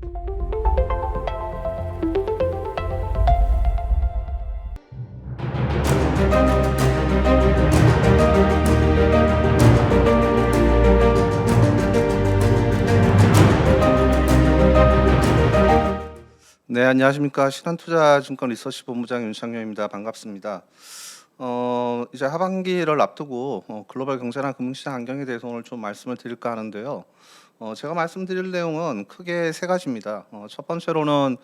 네, 안녕하십니까. 신한투자증권 리서치본부장 윤창료입니다. 반갑습니다. 이제 하반기를 앞두고 글로벌 경제나 금융시장 환경에 대해서 오늘 좀 말씀을 드릴까 하는데요. 제가 말씀드릴 내용은 크게 세 가지입니다. 첫 번째로는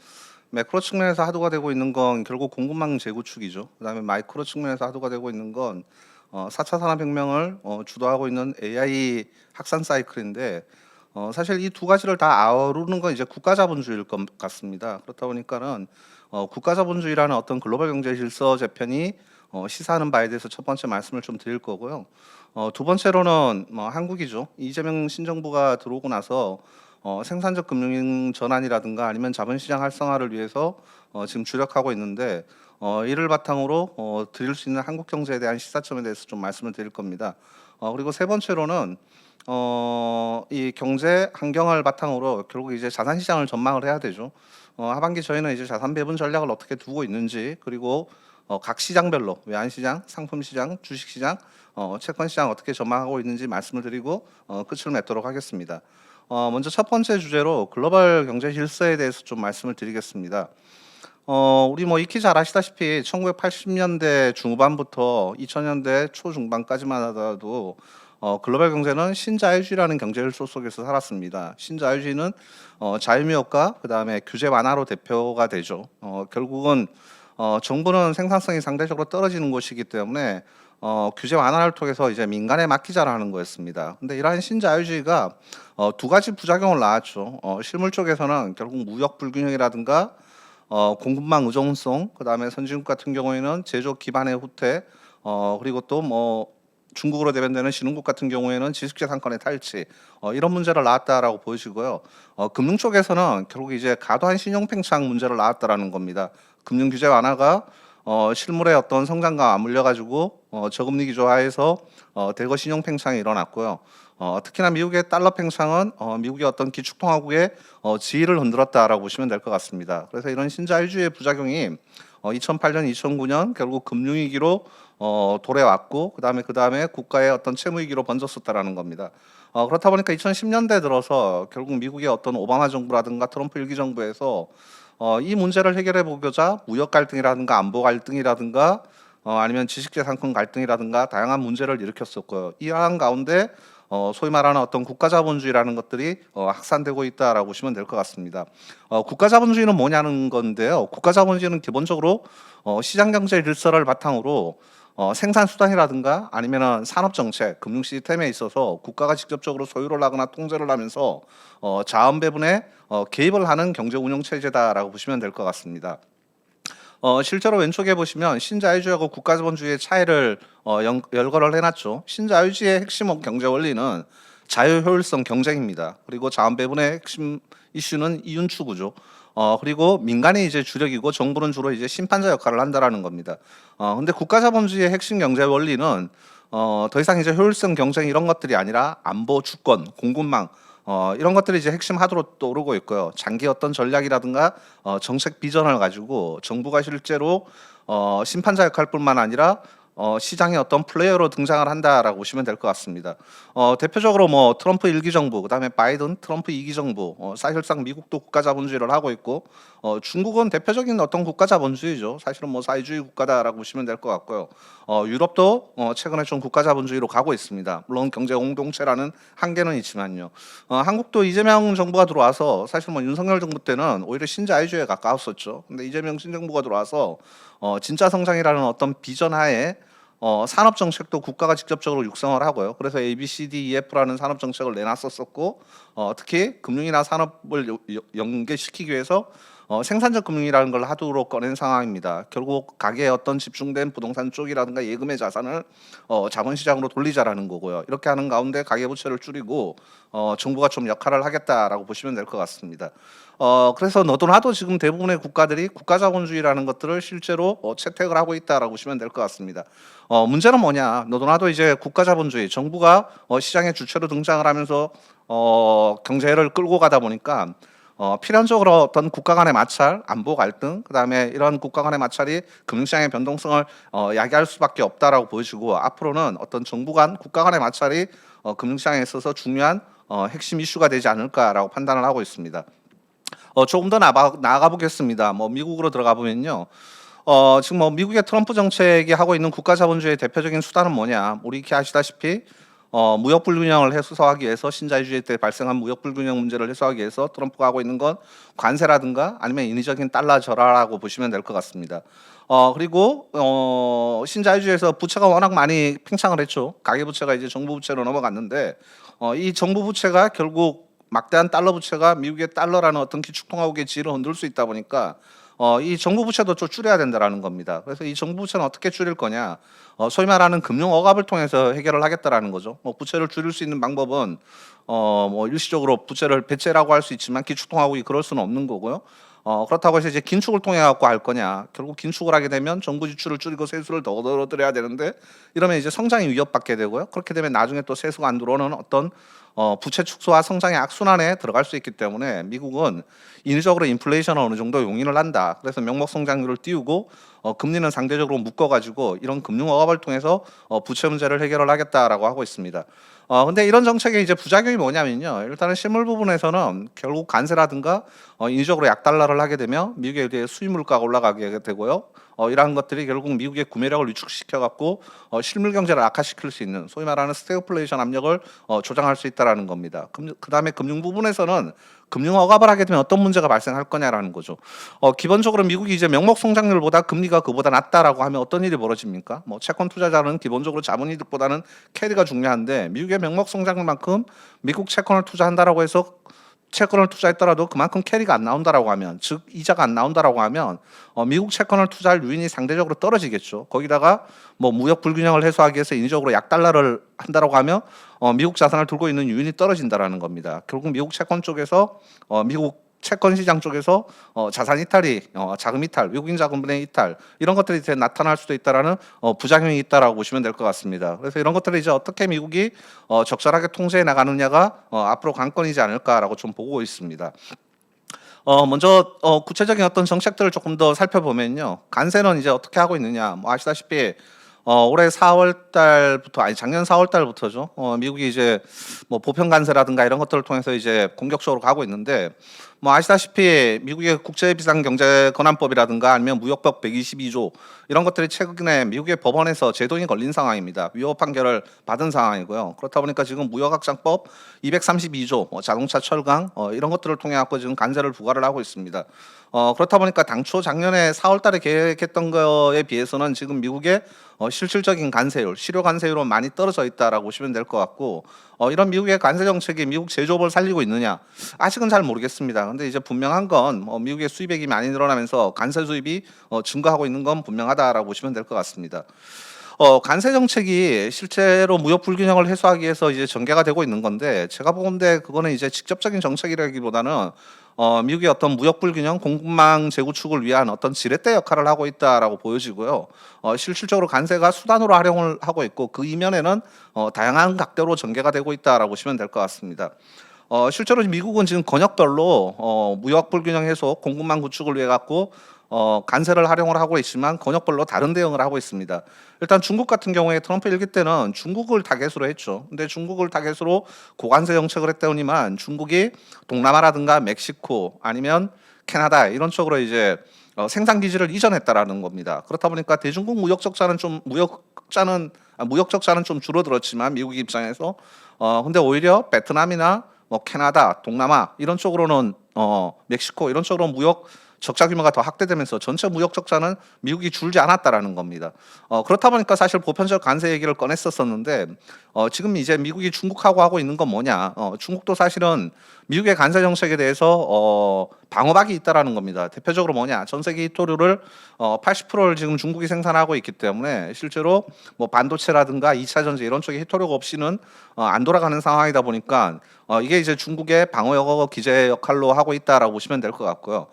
매크로 측면에서 화두가 되고 있는 건 결국 공급망 재구축이죠. 그다음에 마이크로 측면에서 화두가 되고 있는 건 4차 산업혁명을 주도하고 있는 AI 확산 사이클인데, 사실 이 두 가지를 다 아우르는 건 이제 국가자본주의일 것 같습니다. 그렇다 보니까는 국가자본주의라는 어떤 글로벌 경제 질서 재편이 시사하는 바에 대해서 첫 번째 말씀을 좀 드릴 거고요. 두 번째로는 한국이죠. 이재명 신정부가 들어오고 나서 생산적 금융 전환이라든가 아니면 자본시장 활성화를 위해서 지금 주력하고 있는데, 이를 바탕으로 드릴 수 있는 한국 경제에 대한 시사점에 대해서 좀 말씀을 드릴 겁니다. 그리고 세 번째로는 이 경제 환경을 바탕으로 결국 이제 자산 시장을 전망을 해야 되죠. 하반기 저희는 이제 자산 배분 전략을 어떻게 두고 있는지, 그리고 각 시장별로 외환 시장, 상품 시장, 주식 시장, 채권 시장 어떻게 전망하고 있는지 말씀을 드리고 끝을 맺도록 하겠습니다. 먼저 첫 번째 주제로 글로벌 경제 질서에 대해서 좀 말씀을 드리겠습니다. 우리 뭐 익히 잘 아시다시피 1980년대 중후반부터 2000년대 초중반까지만 하더라도 글로벌 경제는 신자유주의라는 경제 질서 속에서 살았습니다. 신자유주의는 자유무역과 그다음에 규제 완화로 대표가 되죠. 결국은 정부는 생산성이 상대적으로 떨어지는 곳이기 때문에 규제 완화를 통해서 이제 민간에 맡기자라는 거였습니다. 근데 이러한 신자유주의가 두 가지 부작용을 낳았죠. 실물 쪽에서는 결국 무역 불균형이라든가 공급망 의존성, 그다음에 선진국 같은 경우에는 제조 기반의 후퇴, 그리고 또 뭐 중국으로 대변되는 신흥국 같은 경우에는 지식재산권의 탈취, 이런 문제를 낳았다라고 보여지고요. 금융 쪽에서는 결국 이제 과도한 신용 팽창 문제를 낳았다라는 겁니다. 금융 규제 완화가 실물의 어떤 성장과 맞물려 가지고 저금리 기조하에서 대거 신용 팽창이 일어났고요. 특히나 미국의 달러 팽창은 미국의 어떤 기축통화국의 지위를 흔들었다라고 보시면 될 것 같습니다. 그래서 이런 신자유주의의 부작용이 2008년, 2009년 결국 금융위기로 도래왔고, 그다음에 국가의 어떤 채무위기로 번졌었다라는 겁니다. 그렇다 보니까 2010년대 들어서 결국 미국의 어떤 오바마 정부라든가 트럼프 일기 정부에서 이 문제를 해결해 보고자 무역 갈등이라든가 안보 갈등이라든가 아니면 지식재산권 갈등이라든가 다양한 문제를 일으켰었고요. 이러한 가운데 소위 말하는 어떤 국가자본주의라는 것들이 확산되고 있다라고 보시면 될 것 같습니다. 국가자본주의는 뭐냐는 건데요. 국가자본주의는 기본적으로 시장경제 질서를 바탕으로 생산수단이라든가 아니면은 산업정책, 금융 시스템에 있어서 국가가 직접적으로 소유를 하거나 통제를 하면서 자원 배분에 개입을 하는 경제 운영 체제다라고 보시면 될 것 같습니다. 실제로 왼쪽에 보시면 신자유주의하고 국가자본주의의 차이를 열거를 해놨죠. 신자유주의의 핵심 경제 원리는 자유효율성 경쟁입니다. 그리고 자원 배분의 핵심 이슈는 이윤 추구죠. 그리고 민간이 이제 주력이고 정부는 주로 이제 심판자 역할을 한다라는 겁니다. 근데 국가자본주의의 핵심 경제 원리는 더 이상 이제 효율성 경쟁 이런 것들이 아니라 안보, 주권, 공급망, 이런 것들이 이제 핵심 하드로 떠오르고 있고요. 장기 어떤 전략이라든가 정책 비전을 가지고 정부가 실제로 심판자 역할뿐만 아니라 시장의 어떤 플레이어로 등장을 한다라고 보시면 될 것 같습니다. 대표적으로 뭐 트럼프 1기 정부, 그다음에 바이든, 트럼프 2기 정부, 사실상 미국도 국가자본주의를 하고 있고, 중국은 대표적인 어떤 국가자본주의죠. 사실은 뭐 사회주의 국가다라고 보시면 될 것 같고요. 유럽도 최근에 좀 국가자본주의로 가고 있습니다. 물론 경제 공동체라는 한계는 있지만요. 한국도 이재명 정부가 들어와서 사실 뭐 윤석열 정부 때는 오히려 신자유주의에 가까웠었죠. 근데 이재명 신정부가 들어와서 진짜 성장이라는 어떤 비전 하에 산업 정책도 국가가 직접적으로 육성을 하고요. 그래서 ABCDEF라는 산업 정책을 내놨었고, 특히 금융이나 산업을 연계시키기 위해서 생산적 금융이라는 걸 하도록 꺼낸 상황입니다. 결국 가계의 어떤 집중된 부동산 쪽이라든가 예금의 자산을 자본시장으로 돌리자라는 거고요. 이렇게 하는 가운데 가계부채를 줄이고 정부가 좀 역할을 하겠다라고 보시면 될 것 같습니다. 그래서 너도나도 지금 대부분의 국가들이 국가자본주의라는 것들을 실제로 채택을 하고 있다라고 보시면 될 것 같습니다. 문제는 뭐냐? 너도나도 이제 국가자본주의, 정부가 시장의 주체로 등장을 하면서 경제를 끌고 가다 보니까 필연적으로 어떤 국가 간의 마찰, 안보 갈등, 그다음에 이런 국가 간의 마찰이 금융시장의 변동성을 야기할 수밖에 없다라고 보여지고, 앞으로는 어떤 정부 간 국가 간의 마찰이 금융시장에 있어서 중요한 핵심 이슈가 되지 않을까라고 판단을 하고 있습니다. 조금 더 나아가 보겠습니다. 미국으로 들어가 보면요. 지금 미국의 트럼프 정책이 하고 있는 국가 자본주의의 대표적인 수단은 뭐냐? 우리 익히 아시다시피 무역 불균형을 해소하기 위해서, 신자유주의 때 발생한 무역 불균형 문제를 해소하기 위해서 트럼프가 하고 있는 건 관세라든가 아니면 인위적인 달러 절하라고 보시면 될 것 같습니다. 그리고 신자유주의에서 부채가 워낙 많이 팽창을 했죠. 가계부채가 이제 정부 부채로 넘어갔는데, 이 정부 부채가 결국 막대한 달러 부채가 미국의 달러라는 어떤 기축통화국의 지위를 흔들 수 있다 보니까 이 정부 부채도 좀 줄여야 된다라는 겁니다. 그래서 이 정부 부채는 어떻게 줄일 거냐? 소위 말하는 금융 억압을 통해서 해결을 하겠다라는 거죠. 부채를 줄일 수 있는 방법은 일시적으로 부채를 배제라고 할 수 있지만 기축통화국이 그럴 수는 없는 거고요. 그렇다고 해서 이제 긴축을 통해 갖고 할 거냐? 결국 긴축을 하게 되면 정부 지출을 줄이고 세수를 더 늘어드려야 되는데, 이러면 이제 성장이 위협받게 되고요. 그렇게 되면 나중에 또 세수가 안 들어오는 어떤 부채 축소와 성장의 악순환에 들어갈 수 있기 때문에, 미국은 인위적으로 인플레이션을 어느 정도 용인을 한다. 그래서 명목 성장률을 띄우고 금리는 상대적으로 묶어가지고 이런 금융 억압을 통해서 부채 문제를 해결을 하겠다라고 하고 있습니다. 근데 이런 정책의 이제 부작용이 뭐냐면요. 일단은 실물 부분에서는 결국 관세라든가 인위적으로 약달러를 하게 되면 미국에 대해 수입 물가가 올라가게 되고요. 이러한 것들이 결국 미국의 구매력을 위축시켜 갖고 실물 경제를 악화시킬 수 있는, 소위 말하는 스태그플레이션 압력을 조장할 수 있다라는 겁니다. 그다음에 금융 부분에서는 금융 억압을 하게 되면 어떤 문제가 발생할 거냐라는 거죠. 기본적으로 미국이 이제 명목 성장률보다 금리가 그보다 낮다라고 하면 어떤 일이 벌어집니까? 채권 투자자는 기본적으로 자본이득보다는 캐리가 중요한데, 미국의 명목 성장률만큼 미국 채권을 투자한다라고 해서 채권을 투자했더라도 그만큼 캐리가 안 나온다라고 하면, 즉 이자가 안 나온다라고 하면 미국 채권을 투자할 유인이 상대적으로 떨어지겠죠. 거기다가 무역 불균형을 해소하기 위해서 인위적으로 약달러를 한다라고 하면 미국 자산을 들고 있는 유인이 떨어진다라는 겁니다. 결국 미국 채권 쪽에서 미국 채권 시장 쪽에서 자산 이탈이, 자금 이탈, 외국인 자금분의 이탈, 이런 것들이 이제 나타날 수도 있다라는 부작용이 있다라고 보시면 될 것 같습니다. 그래서 이런 것들을 이제 어떻게 미국이 적절하게 통제해 나가느냐가 앞으로 관건이지 않을까라고 좀 보고 있습니다. 먼저 구체적인 어떤 정책들을 조금 더 살펴보면요. 관세는 이제 어떻게 하고 있느냐? 아시다시피 올해 4월 달부터, 아니 작년 4월 달부터죠. 미국이 이제 보편 관세라든가 이런 것들을 통해서 이제 공격적으로 가고 있는데, 아시다시피 미국의 국제비상경제권한법이라든가 아니면 무역법 122조 이런 것들이 최근에 미국의 법원에서 제동이 걸린 상황입니다. 위헌 판결을 받은 상황이고요. 그렇다 보니까 지금 무역확장법 232조, 자동차 철강 이런 것들을 통해 갖고 지금 관세를 부과를 하고 있습니다. 그렇다 보니까 당초 작년에 4월 달에 계획했던 거에 비해서는 지금 미국의 실질적인 관세율, 실효 관세율은 많이 떨어져 있다라고 보시면 될 것 같고, 이런 미국의 관세 정책이 미국 제조업을 살리고 있느냐? 아직은 잘 모르겠습니다. 근데 이제 분명한 건 미국의 수입액이 많이 늘어나면서 관세 수입이 증가하고 있는 건 분명하다라고 보시면 될 것 같습니다. 관세 정책이 실제로 무역 불균형을 해소하기 위해서 이제 전개가 되고 있는 건데, 제가 보건대 그거는 이제 직접적인 정책이라기보다는 미국의 어떤 무역 불균형, 공급망 재구축을 위한 어떤 지렛대 역할을 하고 있다라고 보여지고요. 실질적으로 관세가 수단으로 활용을 하고 있고, 그 이면에는 다양한 각도로 전개가 되고 있다라고 보시면 될 것 같습니다. 실제로 미국은 지금 권역별로 무역 불균형 해소, 공급망 구축을 위해 갖고 관세를 활용을 하고 있지만 권역별로 다른 대응을 하고 있습니다. 일단 중국 같은 경우에 트럼프 일기 때는 중국을 타겟으로 했죠. 근데 중국을 타겟으로 고관세 정책을 했더니만 중국이 동남아라든가 멕시코 아니면 캐나다 이런 쪽으로 이제 생산 기지를 이전했다라는 겁니다. 그렇다 보니까 대중국 무역 적자는 좀 줄어들었지만 미국 입장에서 근데 오히려 베트남이나 캐나다, 동남아 이런 쪽으로는 멕시코 이런 쪽으로 무역 적자 규모가 더 확대되면서 전체 무역 적자는 미국이 줄지 않았다라는 겁니다. 그렇다 보니까 사실 보편적 관세 얘기를 꺼냈었었는데, 지금 이제 미국이 중국하고 하고 있는 건 뭐냐? 중국도 사실은 미국의 관세 정책에 대해서 방어박이 있다라는 겁니다. 대표적으로 뭐냐? 전 세계 히토류를 80%를 지금 중국이 생산하고 있기 때문에 실제로 반도체라든가 2차 전지 이런 쪽에 히토류가 없이는 안 돌아가는 상황이다 보니까 이게 이제 중국의 방어 기제 역할로 하고 있다라고 보시면 될 것 같고요.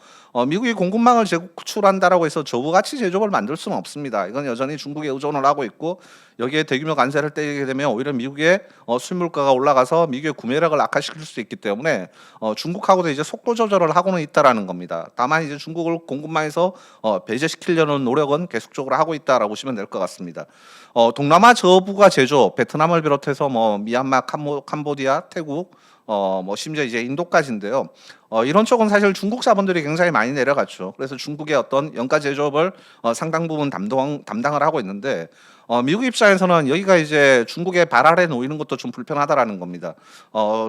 미국이 공급망을 재구축한다라고 해서 저부가치 제조업을 만들 수는 없습니다. 이건 여전히 중국에 의존을 하고 있고, 여기에 대규모 관세를 떼게 되면 오히려 미국의 수입 물가가 올라가서 미국의 구매력을 악화시킬 수 있기 때문에 때문에 중국하고도 이제 속도 조절을 하고는 있다라는 겁니다. 다만 이제 중국을 공급망에서 배제시키려는 노력은 계속적으로 하고 있다라고 보시면 될 것 같습니다. 동남아 저부가 제조, 베트남을 비롯해서 뭐 미얀마, 캄보디아, 태국, 뭐 심지어 이제 인도까지인데요. 이런 쪽은 사실 중국 자본들이 굉장히 많이 내려갔죠. 그래서 중국의 어떤 연가 제조업을 상당 부분 담당을 하고 있는데 미국 입장에서는 여기가 이제 중국의 발 아래 놓이는 것도 좀 불편하다라는 겁니다.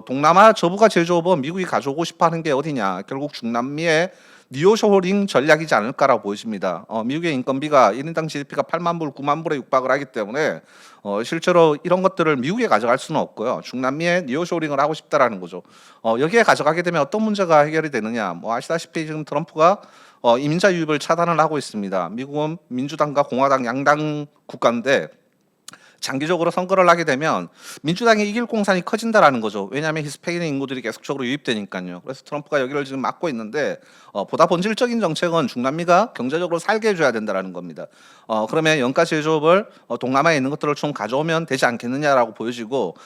동남아 저부가 제조업은 미국이 가져오고 싶어하는 게 어디냐? 결국 중남미의 니어쇼링 전략이지 않을까라고 보여집니다. 미국의 인건비가 1인당 GDP가 8만 불, 9만 불에 육박을 하기 때문에 실제로 이런 것들을 미국에 가져갈 수는 없고요. 중남미에 니어쇼링을 하고 싶다라는 거죠. 여기에 가져가게 되면 어떤 문제가 해결이 되느냐? 뭐 아시다시피 지금 트럼프가 이민자 유입을 차단을 하고 있습니다. 미국은 민주당과 공화당 양당 국가인데 장기적으로 선거를 하게 되면 민주당이 이길 공산이 커진다라는 거죠. 왜냐하면 히스패닉 인구들이 계속적으로 유입되니까요. 그래서 트럼프가 여기를 지금 막고 있는데 보다 본질적인 정책은 중남미가 경제적으로 살게 해줘야 된다라는 겁니다. 그러면 연가 제조업을 동남아에 있는 것들을 좀 가져오면 되지 않겠느냐라고 보여지고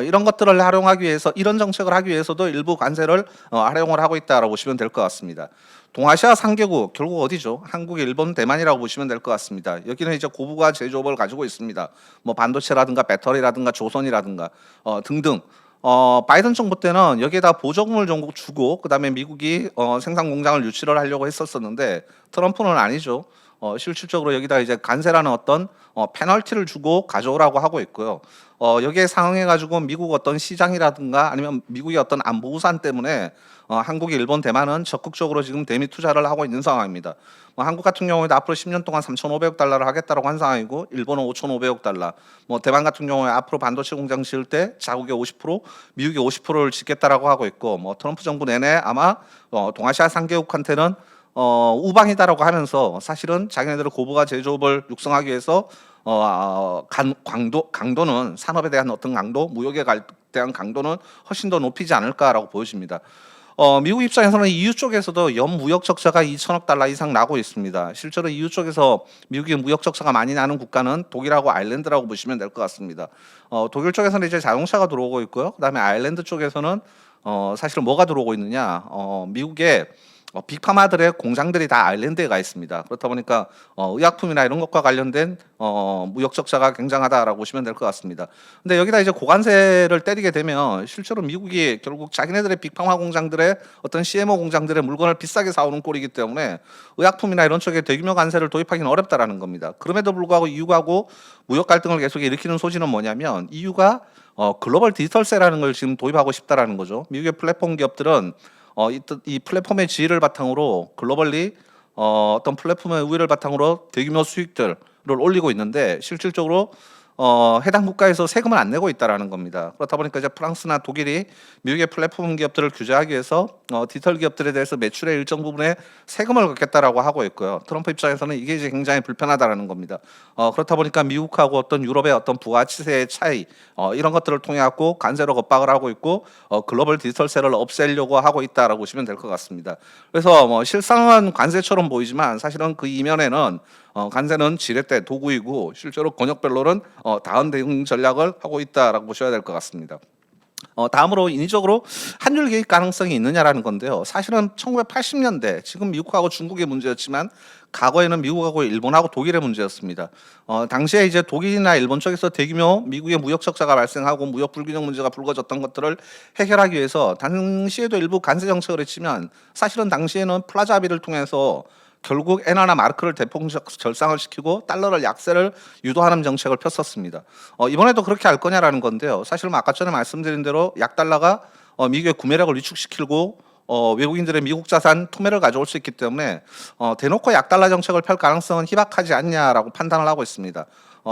이런 것들을 활용하기 위해서 이런 정책을 하기 위해서도 일부 관세를 활용을 하고 있다라고 보시면 될 것 같습니다. 동아시아 3개국 결국 어디죠? 한국, 일본, 대만이라고 보시면 될 것 같습니다. 여기는 이제 고부가 제조업을 가지고 있습니다. 뭐 반도체라든가 배터리라든가 조선이라든가 등등. 바이든 정부 때는 여기에다 보조금을 좀 주고 그다음에 미국이 생산 공장을 유치를 하려고 했었었는데 트럼프는 아니죠. 실질적으로 여기다 이제 관세라는 어떤 페널티를 주고 가져오라고 하고 있고요. 여기에 상응해 가지고 미국 어떤 시장이라든가 아니면 미국의 어떤 안보 우산 때문에 한국, 일본, 대만은 적극적으로 지금 대미 투자를 하고 있는 상황입니다. 뭐 한국 같은 경우에도 앞으로 10년 동안 3,500억 달러를 하겠다라고 한 상황이고 일본은 5,500억 달러. 뭐 대만 같은 경우에 앞으로 반도체 공장 지을 때 자국의 50%, 미국의 50%를 짓겠다라고 하고 있고 뭐 트럼프 정부 내내 아마 동아시아 3개국한테는 우방이다라고 하면서 사실은 자기네들의 고부가 제조업을 육성하기 위해서 강도는 산업에 대한 어떤 강도, 무역에 대한 강도는 훨씬 더 높이지 않을까라고 보여집니다. 미국 입장에서는 EU 쪽에서도 연 무역 적자가 2천억 달러 이상 나고 있습니다. 실제로 EU 쪽에서 미국의 무역 적자가 많이 나는 국가는 독일하고 아일랜드라고 보시면 될 것 같습니다. 독일 쪽에서는 이제 자동차가 들어오고 있고요. 그다음에 아일랜드 쪽에서는 사실 뭐가 들어오고 있느냐? 미국의 빅파마들의 공장들이 다 아일랜드에 가 있습니다. 그렇다 보니까 의약품이나 이런 것과 관련된 무역 적자가 굉장하다라고 보시면 될 것 같습니다. 근데 여기다 이제 고관세를 때리게 되면 실제로 미국이 결국 자기네들의 빅파마 공장들의 어떤 CMO 공장들의 물건을 비싸게 사오는 꼴이기 때문에 의약품이나 이런 쪽에 대규모 관세를 도입하기는 어렵다라는 겁니다. 그럼에도 불구하고 EU하고 무역 갈등을 계속 일으키는 소지는 뭐냐면 EU가 글로벌 디지털세라는 걸 지금 도입하고 싶다라는 거죠. 미국의 플랫폼 기업들은 이 플랫폼의 지위를 바탕으로 글로벌리 어떤 플랫폼의 우위를 바탕으로 대규모 수익들을 올리고 있는데 실질적으로 해당 국가에서 세금을 안 내고 있다라는 겁니다. 그렇다 보니까 이제 프랑스나 독일이 미국의 플랫폼 기업들을 규제하기 위해서 디지털 기업들에 대해서 매출의 일정 부분에 세금을 걷겠다라고 하고 있고요. 트럼프 입장에서는 이게 이제 굉장히 불편하다라는 겁니다. 그렇다 보니까 미국하고 어떤 유럽의 어떤 부가치세의 차이 이런 것들을 통해 갖고 관세로 겁박을 하고 있고 글로벌 디지털세를 없애려고 하고 있다라고 보시면 될 것 같습니다. 그래서 뭐 실상은 관세처럼 보이지만 사실은 그 이면에는 관세는 지렛대 도구이고 실제로 권역별로는 다음 대응 전략을 하고 있다라고 보셔야 될 것 같습니다. 다음으로 인위적으로 환율 개입 가능성이 있느냐라는 건데요. 사실은 1980년대 지금 미국하고 중국의 문제였지만 과거에는 미국하고 일본하고 독일의 문제였습니다. 당시에 이제 독일이나 일본 쪽에서 대규모 미국의 무역 적자가 발생하고 무역 불균형 문제가 불거졌던 것들을 해결하기 위해서 당시에도 일부 관세 정책을 했지만 사실은 당시에는 플라자 합의를 통해서 결국 엔화나 마르크를 대폭 절상을 시키고 달러를 약세를 유도하는 정책을 폈었습니다. 이번에도 그렇게 할 거냐라는 건데요. 사실 아까 전에 말씀드린 대로 약달러가 미국의 구매력을 위축시키고 외국인들의 미국 자산 투매를 가져올 수 있기 때문에 대놓고 약달러 정책을 펼 가능성은 희박하지 않냐라고 판단을 하고 있습니다.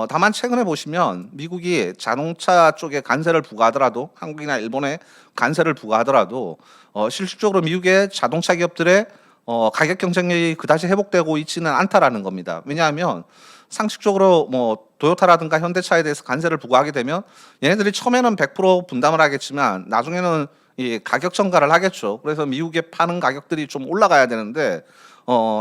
다만 최근에 보시면 미국이 자동차 쪽에 관세를 부과하더라도 한국이나 일본에 관세를 부과하더라도 실질적으로 미국의 자동차 기업들의 가격 경쟁력이 그다지 회복되고 있지는 않다라는 겁니다. 왜냐하면 상식적으로 뭐 도요타라든가 현대차에 대해서 관세를 부과하게 되면 얘네들이 처음에는 100% 분담을 하겠지만 나중에는 이 가격 전가를 하겠죠. 그래서 미국에 파는 가격들이 좀 올라가야 되는데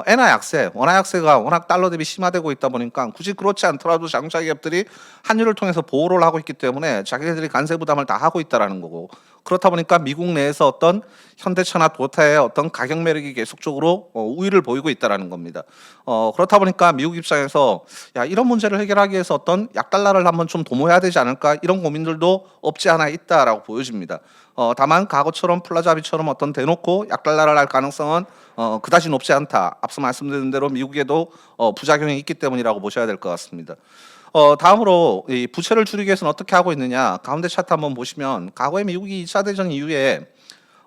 엔화 약세, 원화 약세가 워낙 달러 대비 심화되고 있다 보니까 굳이 그렇지 않더라도 자동차 기업들이 환율을 통해서 보호를 하고 있기 때문에 자기네들이 관세 부담을 다 하고 있다라는 거고 그렇다 보니까 미국 내에서 어떤 현대차나 도요타의 어떤 가격 매력이 계속적으로 우위를 보이고 있다라는 겁니다. 그렇다 보니까 미국 입장에서 야, 이런 문제를 해결하기 위해서 어떤 약달러를 한번 좀 도모해야 되지 않을까 이런 고민들도 없지 않아 있다라고 보여집니다. 다만 과거처럼 플라자비처럼 어떤 대놓고 약달러를 할 가능성은 그다지 높지 않다. 앞서 말씀드린 대로 미국에도 부작용이 있기 때문이라고 보셔야 될 것 같습니다. 다음으로 이 부채를 줄이기 위해서는 어떻게 하고 있느냐. 가운데 차트 한번 보시면 과거에 미국이 2차 대전 이후에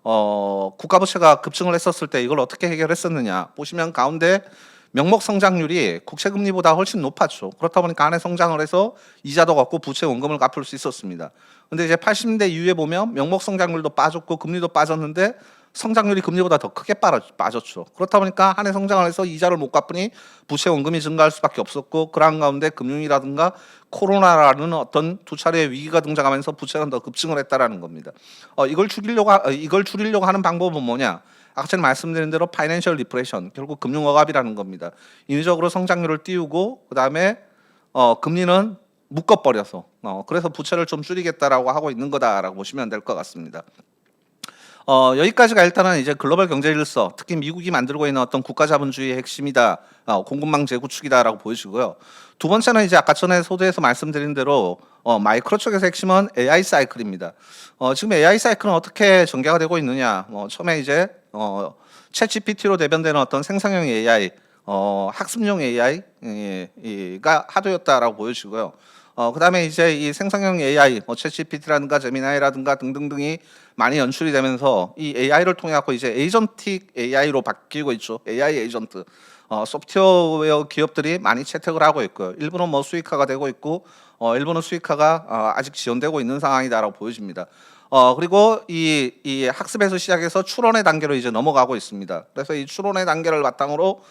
국가 부채가 급증을 했었을 때 이걸 어떻게 해결했었느냐. 보시면 가운데 명목 성장률이 국채 금리보다 훨씬 높았죠. 그렇다 보니까 안에 성장을 해서 이자도 갚고 부채 원금을 갚을 수 있었습니다. 근데 이제 80년대 이후에 보면 명목 성장률도 빠졌고 금리도 빠졌는데 성장률이 금리보다 더 크게 빠졌죠. 그렇다 보니까 한 해 성장을 해서 이자를 못 갚으니 부채 원금이 증가할 수밖에 없었고, 그러한 가운데 금융이라든가 코로나라는 어떤 두 차례의 위기가 등장하면서 부채는 더 급증을 했다라는 겁니다. 이걸 줄이려고 하는 방법은 뭐냐? 아까 전에 말씀드린 대로 파이낸셜 리프레션, 결국 금융 억압이라는 겁니다. 인위적으로 성장률을 띄우고 그다음에 금리는 묶어버려서 그래서 부채를 좀 줄이겠다라고 하고 있는 거다라고 보시면 될 것 같습니다. 여기까지가 일단은 이제 글로벌 경제 질서, 특히 미국이 만들고 있는 어떤 국가 자본주의의 핵심이다, 공급망 재구축이다라고 보여지고요. 두 번째는 이제 아까 전에 소두에서 말씀드린 대로 마이크로 쪽에서 핵심은 AI 사이클입니다. 지금 AI 사이클은 어떻게 전개가 되고 있느냐? 처음에 이제 챗 GPT로 대변되는 어떤 생성형 AI, 학습용 AI가 하도였다라고 보여지고요. 그다음에 이제 이 생성형 AI, 챗 GPT라든가 제미나이라든가 등등등이 많이 연출이 되면서 이 AI를 통해 갖고 이제 에이전틱 AI로 바뀌고 있죠. AI 에이전트. 소프트웨어 기업들이 많이 채택을 하고 있고요. 일부는 뭐 수익화가 되고 있고, 일부는 수익화가 아직 지연되고 있는 상황이다라고 보여집니다. 그리고 이 학습에서 시작해서 추론의 단계로 이제 넘어가고 있습니다. 그래서 이 추론의 단계를 바탕으로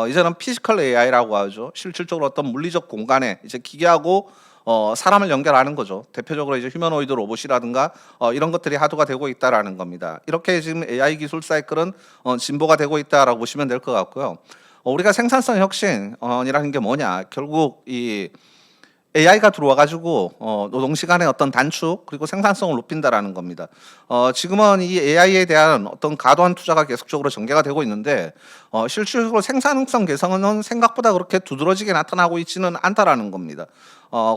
이제는 피지컬 AI라고 하죠. 실질적으로 어떤 물리적 공간에 이제 기계하고 사람을 연결하는 거죠. 대표적으로 이제 휴머노이드 로봇이라든가 이런 것들이 하도가 되고 있다라는 겁니다. 이렇게 지금 AI 기술 사이클은 진보가 되고 있다라고 보시면 될 것 같고요. 우리가 생산성 혁신이라는 게 뭐냐? 결국 이 AI가 들어와 가지고 노동 시간의 어떤 단축 그리고 생산성을 높인다라는 겁니다. 지금은 이 AI에 대한 어떤 과도한 투자가 계속적으로 전개가 되고 있는데 실질적으로 생산성 개선은 생각보다 그렇게 두드러지게 나타나고 있지는 않다라는 겁니다.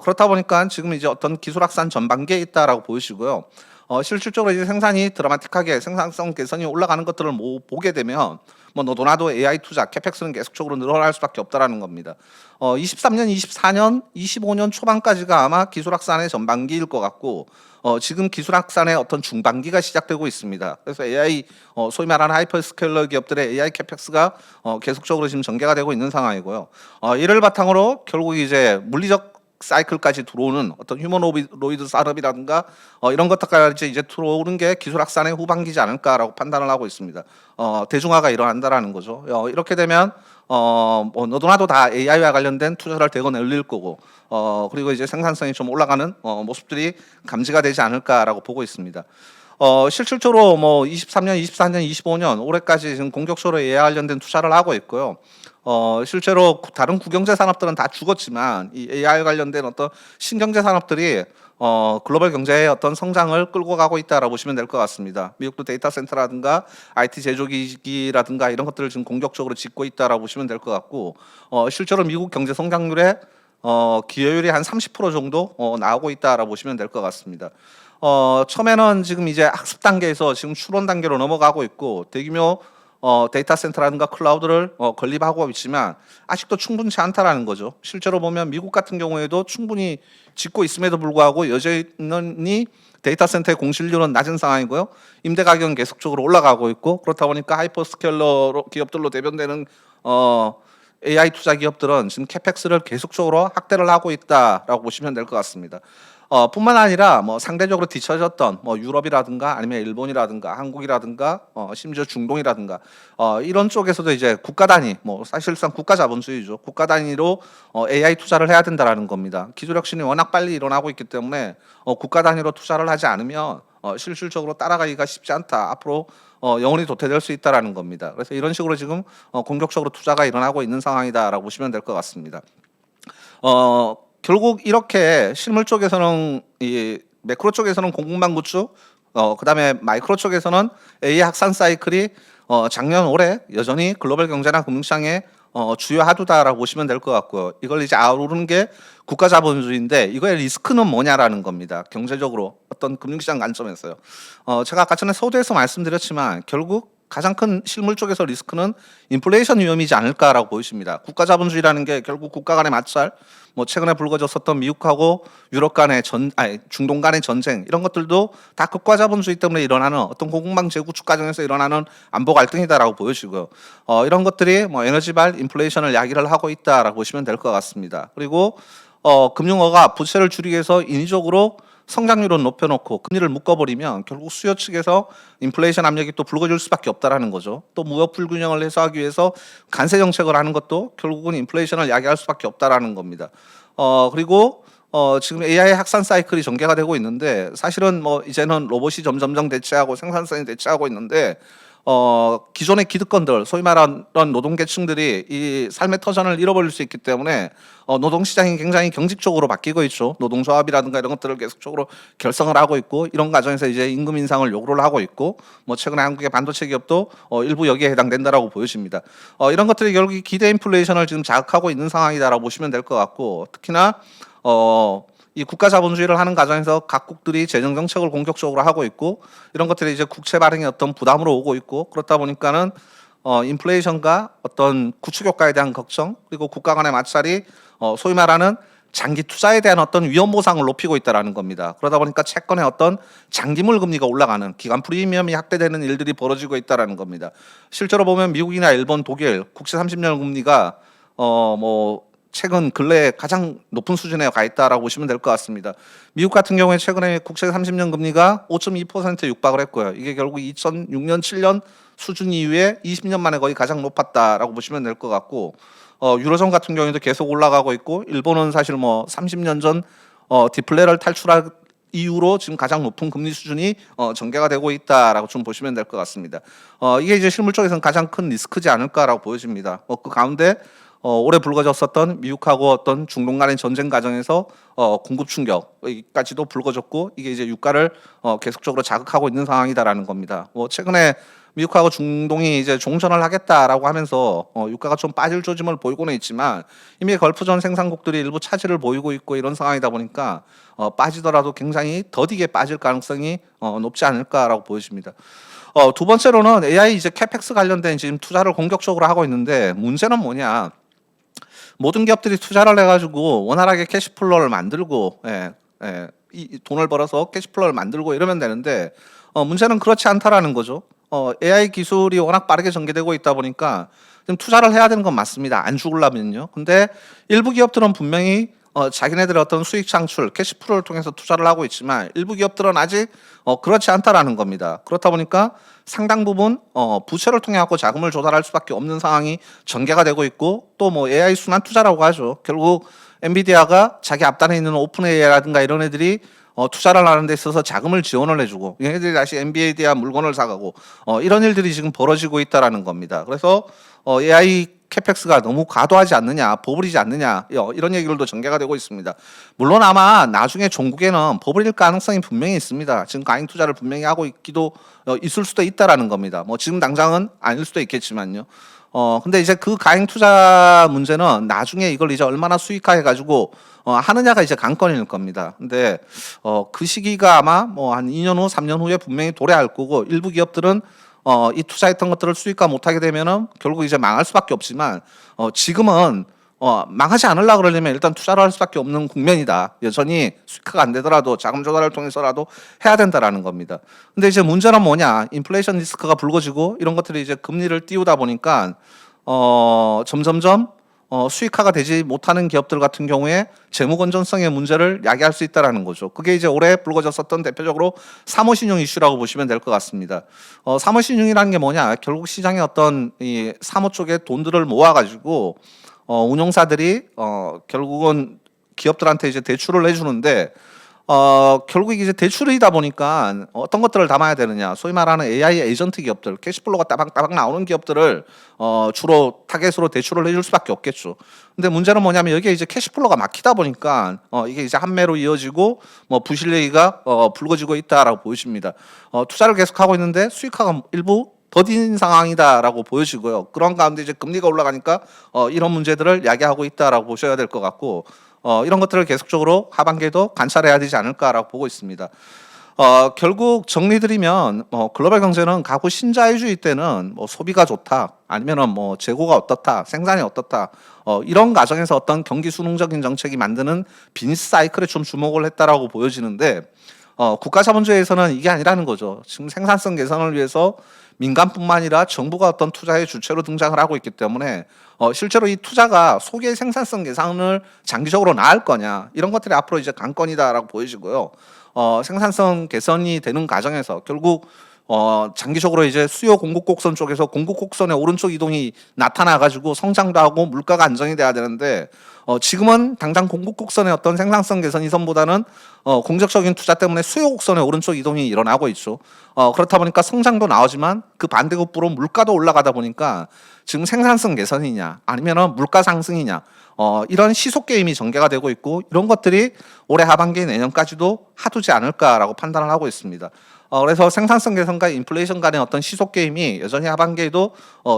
그렇다 보니까 지금 이제 어떤 기술 확산 전반기에 있다라고 보이시고요. 실질적으로 이제 생산이 드라마틱하게 생산성 개선이 올라가는 것들을 보게 되면 뭐 너도나도 AI 투자, 캐펙스는 계속적으로 늘어날 수밖에 없다라는 겁니다. 23년, 24년, 25년 초반까지가 아마 기술 확산의 전반기일 것 같고, 지금 기술 확산의 어떤 중반기가 시작되고 있습니다. 그래서 AI, 소위 말하는 하이퍼스케일러 기업들의 AI 캐펙스가 계속적으로 지금 전개가 되고 있는 상황이고요. 이를 바탕으로 결국 이제 물리적 사이클까지 들어오는 어떤 휴머노이드 산업이라든가 이런 것들까지 이제 들어오는 게 기술 확산의 후반기지 않을까라고 판단을 하고 있습니다. 대중화가 일어난다라는 거죠. 이렇게 되면 뭐 너도나도 다 AI와 관련된 투자를 대거 늘릴 거고, 그리고 이제 생산성이 좀 올라가는 모습들이 감지가 되지 않을까라고 보고 있습니다. 실질적으로 뭐 23년, 24년, 25년 올해까지 지금 공격적으로 AI 관련된 투자를 하고 있고요. 실제로 다른 구경제 산업들은 다 죽었지만 이 AI 관련된 어떤 신경제 산업들이 글로벌 경제의 어떤 성장을 끌고 가고 있다라고 보시면 될 것 같습니다. 미국도 데이터 센터라든가 IT 제조기기라든가 이런 것들을 지금 공격적으로 짓고 있다라고 보시면 될 것 같고, 실제로 미국 경제 성장률의 기여율이 한 30% 정도 나오고 있다라고 보시면 될 것 같습니다. 처음에는 지금 이제 학습 단계에서 지금 추론 단계로 넘어가고 있고, 대규모 데이터 센터라든가 클라우드를 건립하고 있지만 아직도 충분치 않다라는 거죠. 실제로 보면 미국 같은 경우에도 충분히 짓고 있음에도 불구하고 여전히 데이터 센터의 공실률은 낮은 상황이고요. 임대 가격은 계속적으로 올라가고 있고, 그렇다 보니까 하이퍼스케일러 기업들로 대변되는 AI 투자 기업들은 지금 캐펙스를 계속적으로 확대를 하고 있다라고 보시면 될 것 같습니다. 뿐만 아니라 뭐 상대적으로 뒤처졌던 뭐 유럽이라든가 아니면 일본이라든가 한국이라든가 심지어 중동이라든가 이런 쪽에서도 이제 국가 단위, 뭐 사실상 국가 자본주의죠. 국가 단위로 AI 투자를 해야 된다라는 겁니다. 기술 혁신이 워낙 빨리 일어나고 있기 때문에 국가 단위로 투자를 하지 않으면 실질적으로 따라가기가 쉽지 않다. 앞으로 영원히 도태될 수 있다라는 겁니다. 그래서 이런 식으로 지금 공격적으로 투자가 일어나고 있는 상황이다라고 보시면 될 것 같습니다. 결국 이렇게 실물 쪽에서는 이 매크로 쪽에서는 공급망 구축, 그다음에 마이크로 쪽에서는 AI 확산 사이클이 작년 올해 여전히 글로벌 경제나 금융시장의 주요 하두다라고 보시면 될 것 같고요. 이걸 이제 아우르는 게 국가 자본주의인데 이거의 리스크는 뭐냐라는 겁니다. 경제적으로 어떤 금융시장 관점에서요. 제가 아까 전에 서두에서 말씀드렸지만 결국 가장 큰 실물 쪽에서 리스크는 인플레이션 위험이지 않을까라고 보이십니다. 국가 자본주의라는 게 결국 국가 간의 마찰, 뭐 최근에 불거졌었던 미국하고 유럽 간의 중동 간의 전쟁 이런 것들도 다 국가 자본주의 때문에 일어나는 어떤 공급망 재구축 과정에서 일어나는 안보 갈등이다라고 보여지고요. 이런 것들이 뭐 에너지발 인플레이션을 야기를 하고 있다라고 보시면 될 것 같습니다. 그리고 금융어가 부채를 줄이기 위해서 인위적으로 성장률은 높여놓고 금리를 묶어버리면 결국 수요 측에서 인플레이션 압력이 또 불거질 수밖에 없다라는 거죠. 또 무역 불균형을 해소하기 위해서 관세 정책을 하는 것도 결국은 인플레이션을 야기할 수밖에 없다라는 겁니다. 그리고 지금 AI 확산 사이클이 전개가 되고 있는데 사실은 뭐 이제는 로봇이 점점점 대체하고 생산성이 대체하고 있는데 기존의 기득권들, 소위 말하는 노동계층들이 이 삶의 터전을 잃어버릴 수 있기 때문에 노동시장이 굉장히 경직적으로 바뀌고 있죠. 노동조합이라든가 이런 것들을 계속적으로 결성을 하고 있고 이런 과정에서 이제 임금 인상을 요구를 하고 있고 뭐 최근에 한국의 반도체 기업도 일부 여기에 해당된다라고 보여집니다. 이런 것들이 결국 기대 인플레이션을 지금 자극하고 있는 상황이다라고 보시면 될 것 같고 특히나 이 국가 자본주의를 하는 과정에서 각국들이 재정 정책을 공격적으로 하고 있고 이런 것들이 이제 국채 발행의 어떤 부담으로 오고 있고 그렇다 보니까는 인플레이션과 어떤 구축 효과에 대한 걱정 그리고 국가 간의 마찰이 소위 말하는 장기 투자에 대한 어떤 위험 보상을 높이고 있다라는 겁니다. 그러다 보니까 채권의 어떤 장기물 금리가 올라가는 기간 프리미엄이 확대되는 일들이 벌어지고 있다라는 겁니다. 실제로 보면 미국이나 일본, 독일 국채 30년 금리가 최근 근래에 가장 높은 수준에 가 있다라고 보시면 될 것 같습니다. 미국 같은 경우에 최근에 국채 30년 금리가 5.2% 육박을 했고요. 이게 결국 2006년, 7년 수준 이후에 20년 만에 거의 가장 높았다라고 보시면 될 것 같고 유로존 같은 경우에도 계속 올라가고 있고 일본은 사실 뭐 30년 전 디플레를 탈출한 이후로 지금 가장 높은 금리 수준이 전개가 되고 있다라고 좀 보시면 될 것 같습니다. 이게 이제 실물 쪽에서는 가장 큰 리스크지 않을까라고 보여집니다. 그 가운데 올해 불거졌었던 미국하고 어떤 중동 간의 전쟁 과정에서 공급 충격까지도 불거졌고 이게 이제 유가를 계속적으로 자극하고 있는 상황이다라는 겁니다. 최근에 미국하고 중동이 이제 종전을 하겠다라고 하면서 유가가 좀 빠질 조짐을 보이고는 있지만 이미 걸프전 생산국들이 일부 차질을 보이고 있고 이런 상황이다 보니까 빠지더라도 굉장히 더디게 빠질 가능성이 높지 않을까라고 보여집니다. 두 번째로는 AI 이제 캐펙스 관련된 지금 투자를 공격적으로 하고 있는데 문제는 뭐냐? 모든 기업들이 투자를 해가지고 원활하게 캐시플로우를 만들고 이 돈을 벌어서 캐시플로우를 만들고 이러면 되는데 문제는 그렇지 않다라는 거죠. AI 기술이 워낙 빠르게 전개되고 있다 보니까 지금 투자를 해야 되는 건 맞습니다. 안 죽으려면요. 근데 일부 기업들은 분명히 자기네들의 어떤 수익 창출, 캐시플로우를 통해서 투자를 하고 있지만 일부 기업들은 아직 그렇지 않다라는 겁니다. 그렇다 보니까 상당 부분 부채를 통해 갖고 자금을 조달할 수밖에 없는 상황이 전개가 되고 있고 또 뭐 AI 순환 투자라고 하죠. 결국 엔비디아가 자기 앞단에 있는 오픈 AI라든가 이런 애들이 투자를 하는 데 있어서 자금을 지원을 해주고 얘네들이 다시 엔비디아 물건을 사가고 이런 일들이 지금 벌어지고 있다라는 겁니다. 그래서 AI 캐펙스가 너무 과도하지 않느냐, 버블이지 않느냐 이런 얘기들도 전개가 되고 있습니다. 물론 아마 나중에 종국에는 버블일 가능성이 분명히 있습니다. 지금 가행 투자를 분명히 하고 있기도 있을 수도 있다라는 겁니다. 뭐 지금 당장은 아닐 수도 있겠지만요. 근데 이제 그 가행 투자 문제는 나중에 이걸 이제 얼마나 수익화해 가지고 하느냐가 이제 관건일 겁니다. 근데 그 시기가 아마 뭐 한 2년 후, 3년 후에 분명히 도래할 거고 일부 기업들은 이 투자했던 것들을 수익화 못하게 되면은 결국 이제 망할 수밖에 없지만 지금은 망하지 않으려고 그러려면 일단 투자를 할 수밖에 없는 국면이다. 여전히 수익화가 안 되더라도 자금 조달을 통해서라도 해야 된다라는 겁니다. 근데 이제 문제는 뭐냐? 인플레이션 리스크가 불거지고 이런 것들이 이제 금리를 띄우다 보니까 점점점 수익화가 되지 못하는 기업들 같은 경우에 재무 건전성의 문제를 야기할 수 있다라는 거죠. 그게 이제 올해 불거졌었던 대표적으로 사모신용 이슈라고 보시면 될 것 같습니다. 사모신용이라는 게 뭐냐? 결국 시장의 어떤 이 사모 쪽에 돈들을 모아가지고 운용사들이 결국은 기업들한테 이제 대출을 해주는데 결국 이제 대출이다 보니까 어떤 것들을 담아야 되느냐. 소위 말하는 AI 에이전트 기업들, 캐시플로우가 따박따박 나오는 기업들을 주로 타겟으로 대출을 해줄 수밖에 없겠죠. 근데 문제는 뭐냐면 여기에 이제 캐시플로우가 막히다 보니까 이게 이제 한매로 이어지고 뭐 부실 얘기가 불거지고 있다라고 보여집니다. 투자를 계속하고 있는데 수익화가 일부 더딘 상황이다라고 보여지고요. 그런 가운데 이제 금리가 올라가니까 이런 문제들을 야기하고 있다라고 보셔야 될 것 같고, 이런 것들을 계속적으로 하반기에도 관찰해야 되지 않을까라고 보고 있습니다. 결국 정리드리면 글로벌 경제는 가구 신자유주의 때는 뭐 소비가 좋다, 아니면은 뭐 재고가 어떻다, 생산이 어떻다, 이런 과정에서 어떤 경기 순응적인 정책이 만드는 비즈니스 사이클에 좀 주목을 했다라고 보여지는데, 국가 자본주의에서는 이게 아니라는 거죠. 지금 생산성 개선을 위해서 민간뿐만 아니라 정부가 어떤 투자의 주체로 등장을 하고 있기 때문에 실제로 이 투자가 소기의 생산성 개선을 장기적으로 나을 거냐, 이런 것들이 앞으로 이제 관건이다라고 보여지고요. 생산성 개선이 되는 과정에서 결국 장기적으로 이제 수요 공급 곡선 쪽에서 공급 곡선의 오른쪽 이동이 나타나 가지고 성장도 하고 물가가 안정이 돼야 되는데, 지금은 당장 공급 곡선의 어떤 생산성 개선 이선보다는 공격적인 투자 때문에 수요 곡선의 오른쪽 이동이 일어나고 있죠. 그렇다 보니까 성장도 나오지만 그 반대급부로 물가도 올라가다 보니까 지금 생산성 개선이냐 아니면은 물가 상승이냐, 이런 시속 게임이 전개가 되고 있고, 이런 것들이 올해 하반기 내년까지도 하두지 않을까라고 판단을 하고 있습니다. 그래서 생산성 개선과 인플레이션 간의 어떤 시속 게임이 여전히 하반기에도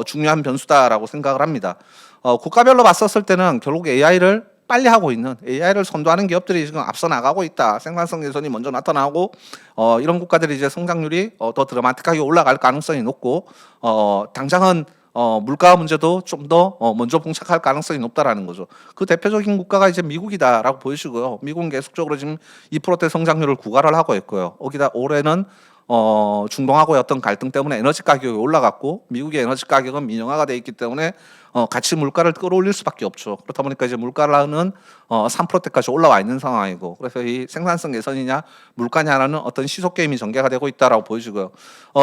중요한 변수다라고 생각을 합니다. 국가별로 봤었을 때는 결국 AI를 빨리 하고 있는, AI를 선도하는 기업들이 지금 앞서 나가고 있다. 생산성 개선이 먼저 나타나고 이런 국가들이 이제 성장률이 더 드라마틱하게 올라갈 가능성이 높고, 당장은 물가 문제도 좀 더 먼저 봉착할 가능성이 높다라는 거죠. 그 대표적인 국가가 이제 미국이다라고 보여지고요. 미국은 계속적으로 지금 2%대 성장률을 구가를 하고 있고요. 거기다 올해는 중동하고의 어떤 갈등 때문에 에너지 가격이 올라갔고, 미국의 에너지 가격은 민영화가 돼 있기 때문에 같이 물가를 끌어올릴 수밖에 없죠. 그렇다 보니까 이제 물가는 3%대까지 올라와 있는 상황이고, 그래서 이 생산성 개선이냐 물가냐라는 어떤 시속 게임이 전개가 되고 있다라고 보여지고요.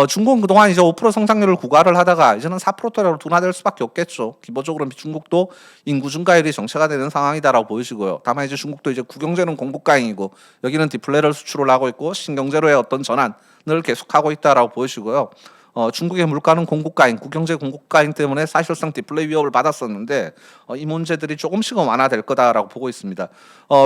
중국은 그동안 이제 5% 성장률을 구가를 하다가 이제는 4%대로 둔화될 수밖에 없겠죠. 기본적으로 중국도 인구 증가율이 정체가 되는 상황이다라고 보여지고요. 다만 이제 중국도 이제 국경제는 공급가잉이고 여기는 디플레를 수출을 하고 있고 신경제로의 어떤 전환을 계속하고 있다라고 보여지고요. 중국의 물가는 공급가잉, 국경제 공급가잉 때문에 사실상 디플레 위협을 받았었는데 이 문제들이 조금씩은 완화될 거다라고 보고 있습니다.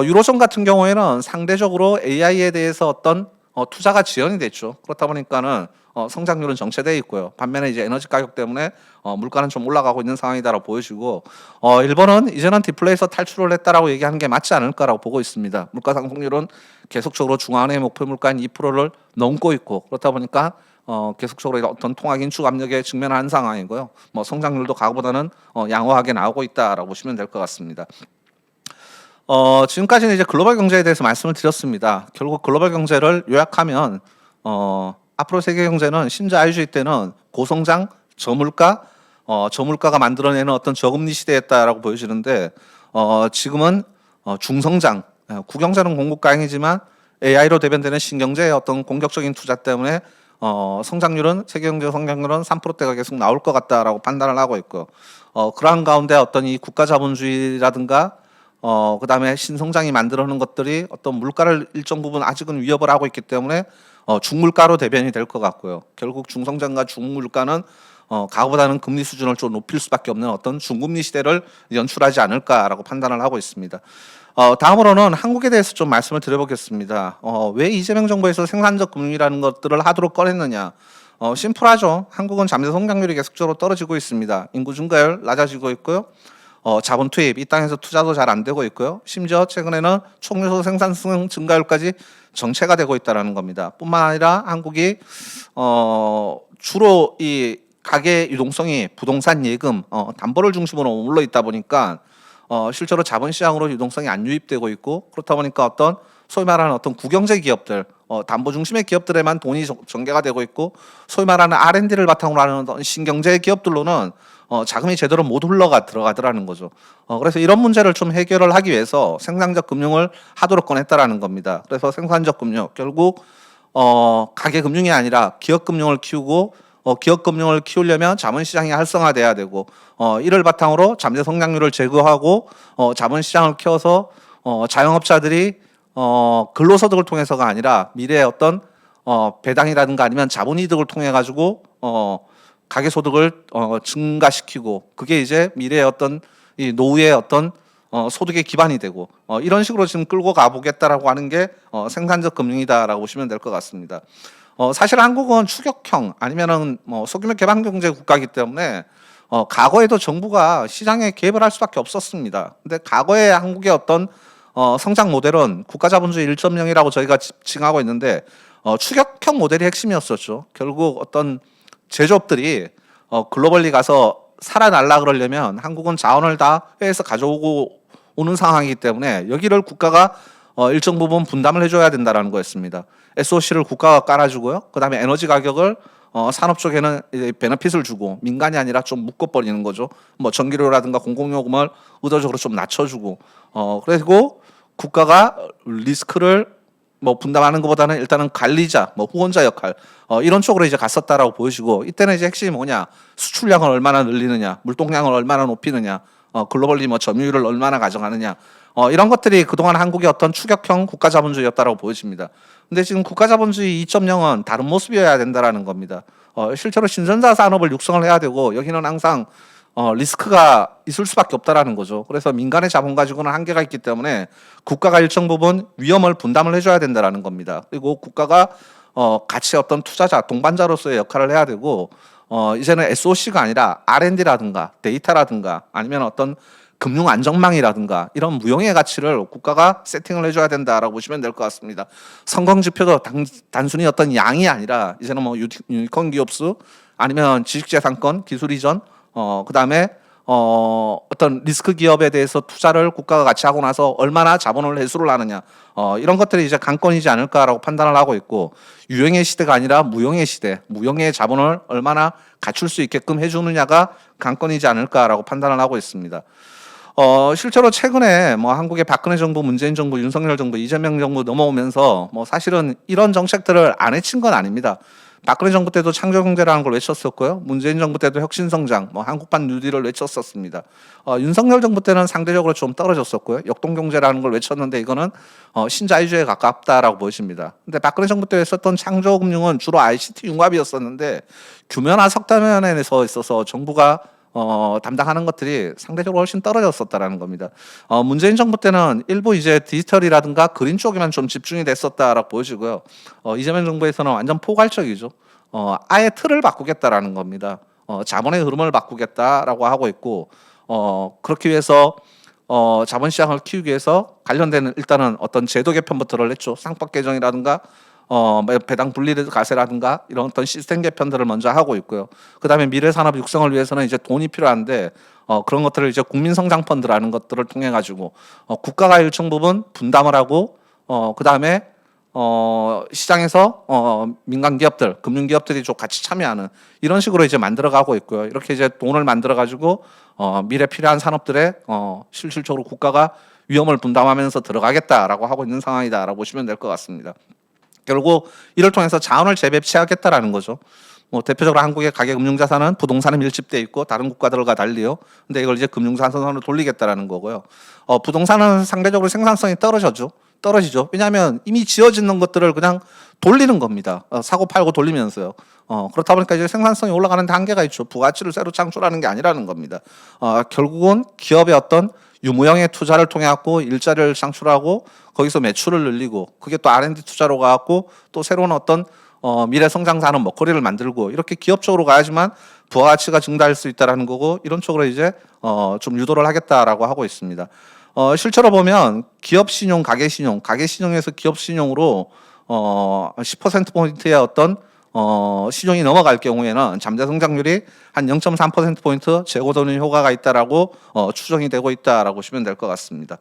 유로존 같은 경우에는 상대적으로 AI에 대해서 어떤 투자가 지연이 됐죠. 그렇다 보니까는 성장률은 정체되어 있고요. 반면에 이제 에너지 가격 때문에 물가는 좀 올라가고 있는 상황이다라고 보여지고, 일본은 이제는 디플레에서 탈출을 했다라고 얘기하는 게 맞지 않을까라고 보고 있습니다. 물가 상승률은 계속적으로 중앙은행의 목표 물가인 2%를 넘고 있고, 그렇다 보니까 계속적으로 어떤 통화 긴축 압력에 직면한 상황이고요. 뭐 성장률도 과거보다는 양호하게 나오고 있다라고 보시면 될 것 같습니다. 지금까지는 이제 글로벌 경제에 대해서 말씀을 드렸습니다. 결국 글로벌 경제를 요약하면 앞으로 세계 경제는 신자유주의 때는 고성장, 저물가가 만들어내는 어떤 저금리 시대였다라고 보여지는데, 지금은 중성장, 국경제는 공급가잉이지만 AI로 대변되는 신경제의 어떤 공격적인 투자 때문에 성장률은 세계 경제 성장률은 3%대가 계속 나올 것 같다라고 판단을 하고 있고요. 그러한 가운데 어떤 이 국가 자본주의라든가 그다음에 신성장이 만들어내는 것들이 어떤 물가를 일정 부분 아직은 위협을 하고 있기 때문에 중물가로 대변이 될 것 같고요. 결국 중성장과 중물가는 과거보다는 금리 수준을 좀 높일 수밖에 없는 어떤 중금리 시대를 연출하지 않을까라고 판단을 하고 있습니다. 다음으로는 한국에 대해서 좀 말씀을 드려보겠습니다. 왜 이재명 정부에서 생산적 금융이라는 것들을 하도록 꺼냈느냐? 심플하죠. 한국은 잠재 성장률이 계속적으로 떨어지고 있습니다. 인구 증가율 낮아지고 있고요. 자본 투입, 이 땅에서 투자도 잘 안 되고 있고요. 심지어 최근에는 총요소 생산성 증가율까지 정체가 되고 있다는 겁니다. 뿐만 아니라 한국이 주로 이 가계 유동성이 부동산 예금, 담보를 중심으로 머물러 있다 보니까 실제로 자본시장으로 유동성이 안 유입되고 있고, 그렇다 보니까 어떤 소위 말하는 어떤 국영제 기업들, 담보 중심의 기업들에만 돈이 전개가 되고 있고, 소위 말하는 R&D를 바탕으로 하는 어떤 신경제 기업들로는 자금이 제대로 못 들어가더라는 거죠. 그래서 이런 문제를 좀 해결을 하기 위해서 생산적 금융을 하도록 권했다라는 겁니다. 그래서 생산적 금융, 결국 가계 금융이 아니라 기업 금융을 키우고, 기업 금융을 키우려면 자본시장이 활성화돼야 되고, 이를 바탕으로 잠재 성장률을 제거하고 자본시장을 키워서 자영업자들이 근로소득을 통해서가 아니라 미래의 어떤 배당이라든가 아니면 자본이득을 통해 가지고 가계소득을 증가시키고 그게 이제 미래의 어떤 이 노후의 어떤 소득의 기반이 되고 이런 식으로 지금 끌고 가보겠다라고 하는 게 생산적 금융이다라고 보시면 될 것 같습니다. 사실 한국은 추격형 아니면은 소규모 개발 경제 국가이기 때문에 과거에도 정부가 시장에 개입을 할 수밖에 없었습니다. 근데 과거에 한국의 어떤 성장 모델은 국가자본주의 1.0이라고 저희가 칭하고 있는데 추격형 모델이 핵심이었었죠. 결국 어떤 제조업들이 글로벌리 가서 살아날라 그러려면 한국은 자원을 다 해외에서 가져오고 오는 상황이기 때문에 여기를 국가가 일정 부분 분담을 해줘야 된다라는 거였습니다. SOC를 국가가 깔아주고요. 그다음에 에너지 가격을 산업 쪽에는 이제 베너핏을 주고 민간이 아니라 좀 묶어버리는 거죠. 뭐 전기료라든가 공공요금을 의도적으로 좀 낮춰주고 그리고 국가가 리스크를 뭐 분담하는 것보다는 일단은 관리자, 뭐 후원자 역할 이런 쪽으로 이제 갔었다라고 보여지고 이때는 이제 핵심이 뭐냐 수출량을 얼마나 늘리느냐, 물동량을 얼마나 높이느냐, 글로벌리 뭐 점유율을 얼마나 가져가느냐 이런 것들이 그동안 한국의 어떤 추격형 국가자본주의였다라고 보여집니다. 근데 지금 국가자본주의 2.0은 다른 모습이어야 된다라는 겁니다. 실제로 신전자 산업을 육성을 해야 되고 여기는 항상 리스크가 있을 수밖에 없다라는 거죠. 그래서 민간의 자본 가지고는 한계가 있기 때문에 국가가 일정 부분 위험을 분담을 해줘야 된다라는 겁니다. 그리고 국가가 같이 어떤 투자자, 동반자로서의 역할을 해야 되고 이제는 SOC가 아니라 R&D라든가 데이터라든가 아니면 어떤 금융 안정망이라든가 이런 무형의 가치를 국가가 세팅을 해줘야 된다라고 보시면 될 것 같습니다. 성공 지표도 단순히 어떤 양이 아니라 이제는 뭐 유니콘 기업수 아니면 지식재산권, 기술 이전, 그다음에 어떤 리스크 기업에 대해서 투자를 국가가 같이 하고 나서 얼마나 자본을 회수를 하느냐 이런 것들이 이제 관건이지 않을까라고 판단을 하고 있고 유형의 시대가 아니라 무형의 시대, 무형의 자본을 얼마나 갖출 수 있게끔 해주느냐가 관건이지 않을까라고 판단을 하고 있습니다. 실제로 최근에 뭐 한국의 박근혜 정부, 문재인 정부, 윤석열 정부, 이재명 정부 넘어오면서 뭐 사실은 이런 정책들을 안 해친 건 아닙니다. 박근혜 정부 때도 창조경제라는 걸 외쳤었고요. 문재인 정부 때도 혁신성장, 뭐 한국판 뉴딜을 외쳤었습니다. 윤석열 정부 때는 상대적으로 좀 떨어졌었고요. 역동경제라는 걸 외쳤는데 이거는 신자유주의에 가깝다라고 보여집니다. 근데 박근혜 정부 때 했었던 창조금융은 주로 ICT 융합이었었는데 규모나 석담면에 있어서 정부가 담당하는 것들이 상대적으로 훨씬 떨어졌었다라는 겁니다. 문재인 정부 때는 일부 이제 디지털이라든가 그린 쪽에만 좀 집중이 됐었다라고 보여지고요. 이재명 정부에서는 완전 포괄적이죠. 아예 틀을 바꾸겠다라는 겁니다. 자본의 흐름을 바꾸겠다라고 하고 있고, 그렇기 위해서 자본시장을 키우기 위해서 관련되는 일단은 어떤 제도 개편부터를 했죠. 상법 개정이라든가 배당 분리 가세라든가 이런 어떤 시스템 개편들을 먼저 하고 있고요. 그다음에 미래 산업 육성을 위해서는 이제 돈이 필요한데 그런 것들을 이제 국민성장 펀드라는 것들을 통해 가지고 국가가 일정 부분 분담을 하고 그다음에 시장에서 민간 기업들, 금융 기업들이 좀 같이 참여하는 이런 식으로 이제 만들어 가고 있고요. 이렇게 이제 돈을 만들어 가지고 미래 필요한 산업들에 실질적으로 국가가 위험을 분담하면서 들어가겠다라고 하고 있는 상황이다라고 보시면 될 것 같습니다. 결국 이를 통해서 자원을 재배치하겠다라는 거죠. 뭐 대표적으로 한국의 가계금융자산은 부동산에 밀집돼 있고 다른 국가들과 달리요. 근데 이걸 이제 금융자산으로 돌리겠다라는 거고요. 부동산은 상대적으로 생산성이 떨어지죠. 왜냐하면 이미 지어지는 것들을 그냥 돌리는 겁니다. 사고 팔고 돌리면서요. 그렇다 보니까 이제 생산성이 올라가는데 한계가 있죠. 부가치를 새로 창출하는 게 아니라는 겁니다. 결국은 기업의 어떤 유무형의 투자를 통해 갖고 일자리를 창출하고 거기서 매출을 늘리고 그게 또 R&D 투자로 가갖고 또 새로운 어떤 미래 성장 산업 먹거리를 만들고 이렇게 기업 쪽으로 가야지만 부가가치가 증가할 수 있다라는 거고 이런 쪽으로 이제 좀 유도를 하겠다라고 하고 있습니다. 실제로 보면 기업 신용, 가계 신용에서 기업 신용으로 10%포인트의 어떤 시중이 넘어갈 경우에는 잠재 성장률이 한 0.3%포인트 재고도는 효과가 있다라고 추정이 되고 있다라고 보시면 될 것 같습니다.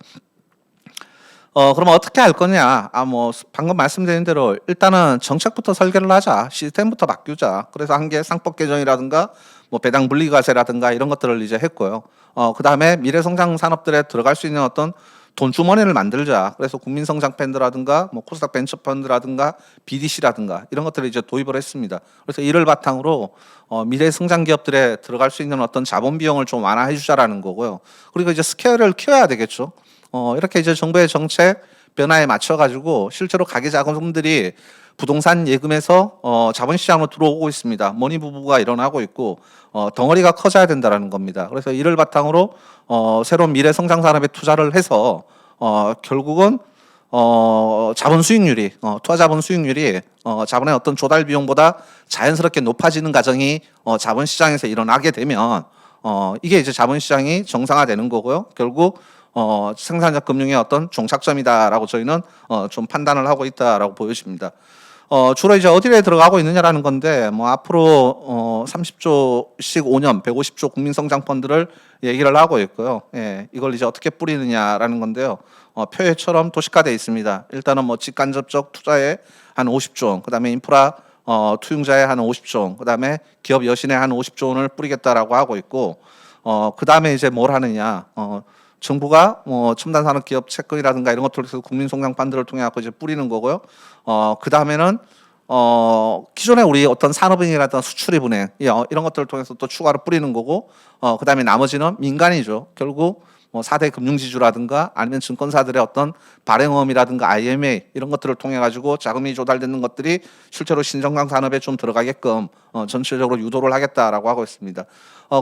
그럼 어떻게 할 거냐? 뭐 방금 말씀드린 대로 일단은 정책부터 설계를 하자, 시스템부터 바꾸자. 그래서 한 개 상법 개정이라든가 뭐 배당 분리과세라든가 이런 것들을 이제 했고요. 그다음에 미래성장 산업들에 들어갈 수 있는 어떤 돈 주머니를 만들자. 그래서 국민성장 펀드라든가 뭐 코스닥 벤처 펀드라든가 BDC라든가 이런 것들을 이제 도입을 했습니다. 그래서 이를 바탕으로 미래 성장 기업들에 들어갈 수 있는 어떤 자본 비용을 좀 완화해 주자라는 거고요. 그리고 이제 스케일을 키워야 되겠죠. 이렇게 이제 정부의 정책 변화에 맞춰 가지고 실제로 가계 자금들이 부동산 예금에서 자본시장으로 들어오고 있습니다. 머니 부부가 일어나고 있고 덩어리가 커져야 된다라는 겁니다. 그래서 이를 바탕으로 새로운 미래 성장 산업에 투자를 해서 결국은 자본 수익률이 투자 자본 수익률이 자본의 어떤 조달 비용보다 자연스럽게 높아지는 과정이 자본 시장에서 일어나게 되면 이게 이제 자본 시장이 정상화되는 거고요. 결국 생산적 금융의 어떤 종착점이다라고 저희는 좀 판단을 하고 있다라고 보여집니다. 주로 이제 어디에 들어가고 있느냐라는 건데, 뭐 앞으로 30조씩 5년 150조 국민성장 펀드를 얘기를 하고 있고요. 예, 이걸 이제 어떻게 뿌리느냐라는 건데요. 표에처럼 도식화되어 있습니다. 일단은 뭐 직간접적 투자에 한 50조, 그다음에 인프라 투융자에 한 50조, 그다음에 기업 여신에 한 50조 원을 뿌리겠다라고 하고 있고, 그다음에 이제 뭘 하느냐. 정부가 뭐 첨단 산업 기업 채권이라든가 이런 것들을 통해서 국민 성장 펀드를 통해 갖고 이제 뿌리는 거고요. 그 다음에는 기존에 우리 어떤 산업은행이라든가 수출입은행 이런 것들을 통해서 또 추가로 뿌리는 거고, 그 다음에 나머지는 민간이죠. 결국 뭐 4대 금융지주라든가 아니면 증권사들의 어떤 발행어음이라든가 IMA 이런 것들을 통해 가지고 자금이 조달되는 것들이 실제로 신성장 산업에 좀 들어가게끔 전체적으로 유도를 하겠다라고 하고 있습니다.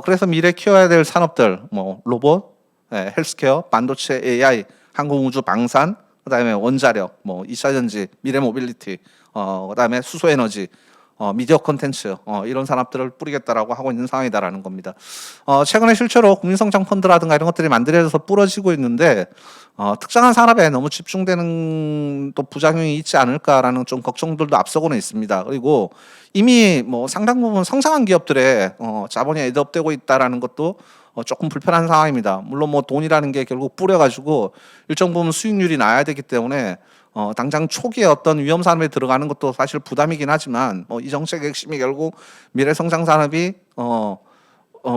그래서 미래 키워야 될 산업들 뭐 로봇, 헬스케어, 반도체, AI, 항공우주, 방산, 그다음에 원자력, 뭐 2차 전지, 미래 모빌리티, 그다음에 수소 에너지, 미디어 콘텐츠 이런 산업들을 뿌리겠다라고 하고 있는 상황이다라는 겁니다. 최근에 실제로 국민성장 펀드라든가 이런 것들이 만들어져서 뿌려지고 있는데 특정한 산업에 너무 집중되는 또 부작용이 있지 않을까라는 좀 걱정들도 앞서고는 있습니다. 그리고 이미 뭐 상당 부분 성장한 기업들의 자본이 애드업되고 있다라는 것도 조금 불편한 상황입니다. 물론 뭐 돈이라는 게 결국 뿌려가지고 일정 부분 수익률이 나야 되기 때문에 당장 초기에 어떤 위험 산업에 들어가는 것도 사실 부담이긴 하지만 이 정책의 핵심이 결국 미래 성장 산업이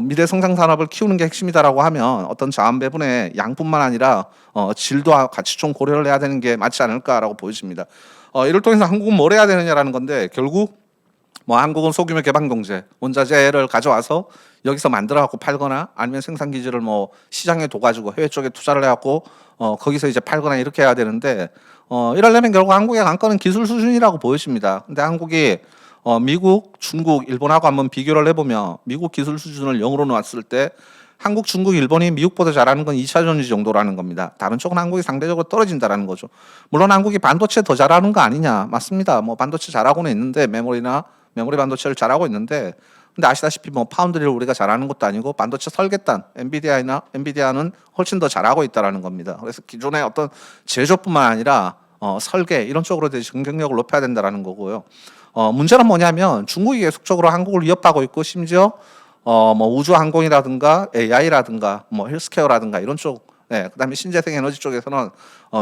미래 성장 산업을 키우는 게 핵심이다라고 하면 어떤 자원 배분의 양뿐만 아니라 질도 같이 좀 고려를 해야 되는 게 맞지 않을까라고 보여집니다. 이를 통해서 한국은 뭘 해야 되느냐라는 건데 결국 뭐 한국은 소규모 개방 경제, 원자재를 가져와서 여기서 만들어 갖고 팔거나 아니면 생산 기지를 뭐 시장에 둬가지고 해외 쪽에 투자를 해갖고 거기서 이제 팔거나 이렇게 해야 되는데 이러려면 결국 한국의 관건은 기술 수준이라고 보여집니다. 근데 한국이 미국, 중국, 일본하고 한번 비교를 해보면 미국 기술 수준을 0으로 놓았을 때 한국, 중국, 일본이 미국보다 잘하는 건 2차 전지 정도라는 겁니다. 다른 쪽은 한국이 상대적으로 떨어진다라는 거죠. 물론 한국이 반도체 더 잘하는 거 아니냐? 맞습니다. 뭐 반도체 잘하고는 있는데 메모리 반도체를 잘하고 있는데 근데 아시다시피 뭐 파운드리를 우리가 잘하는 것도 아니고 반도체 설계단 엔비디아는 훨씬 더 잘하고 있다라는 겁니다. 그래서 기존의 어떤 제조뿐만 아니라 설계 이런 쪽으로 대해 경쟁력을 높여야 된다라는 거고요. 문제는 뭐냐면 중국이 계속적으로 한국을 위협하고 있고 심지어 뭐 우주 항공이라든가 AI라든가 뭐 헬스케어라든가 이런 쪽, 그다음에 신재생 에너지 쪽에서는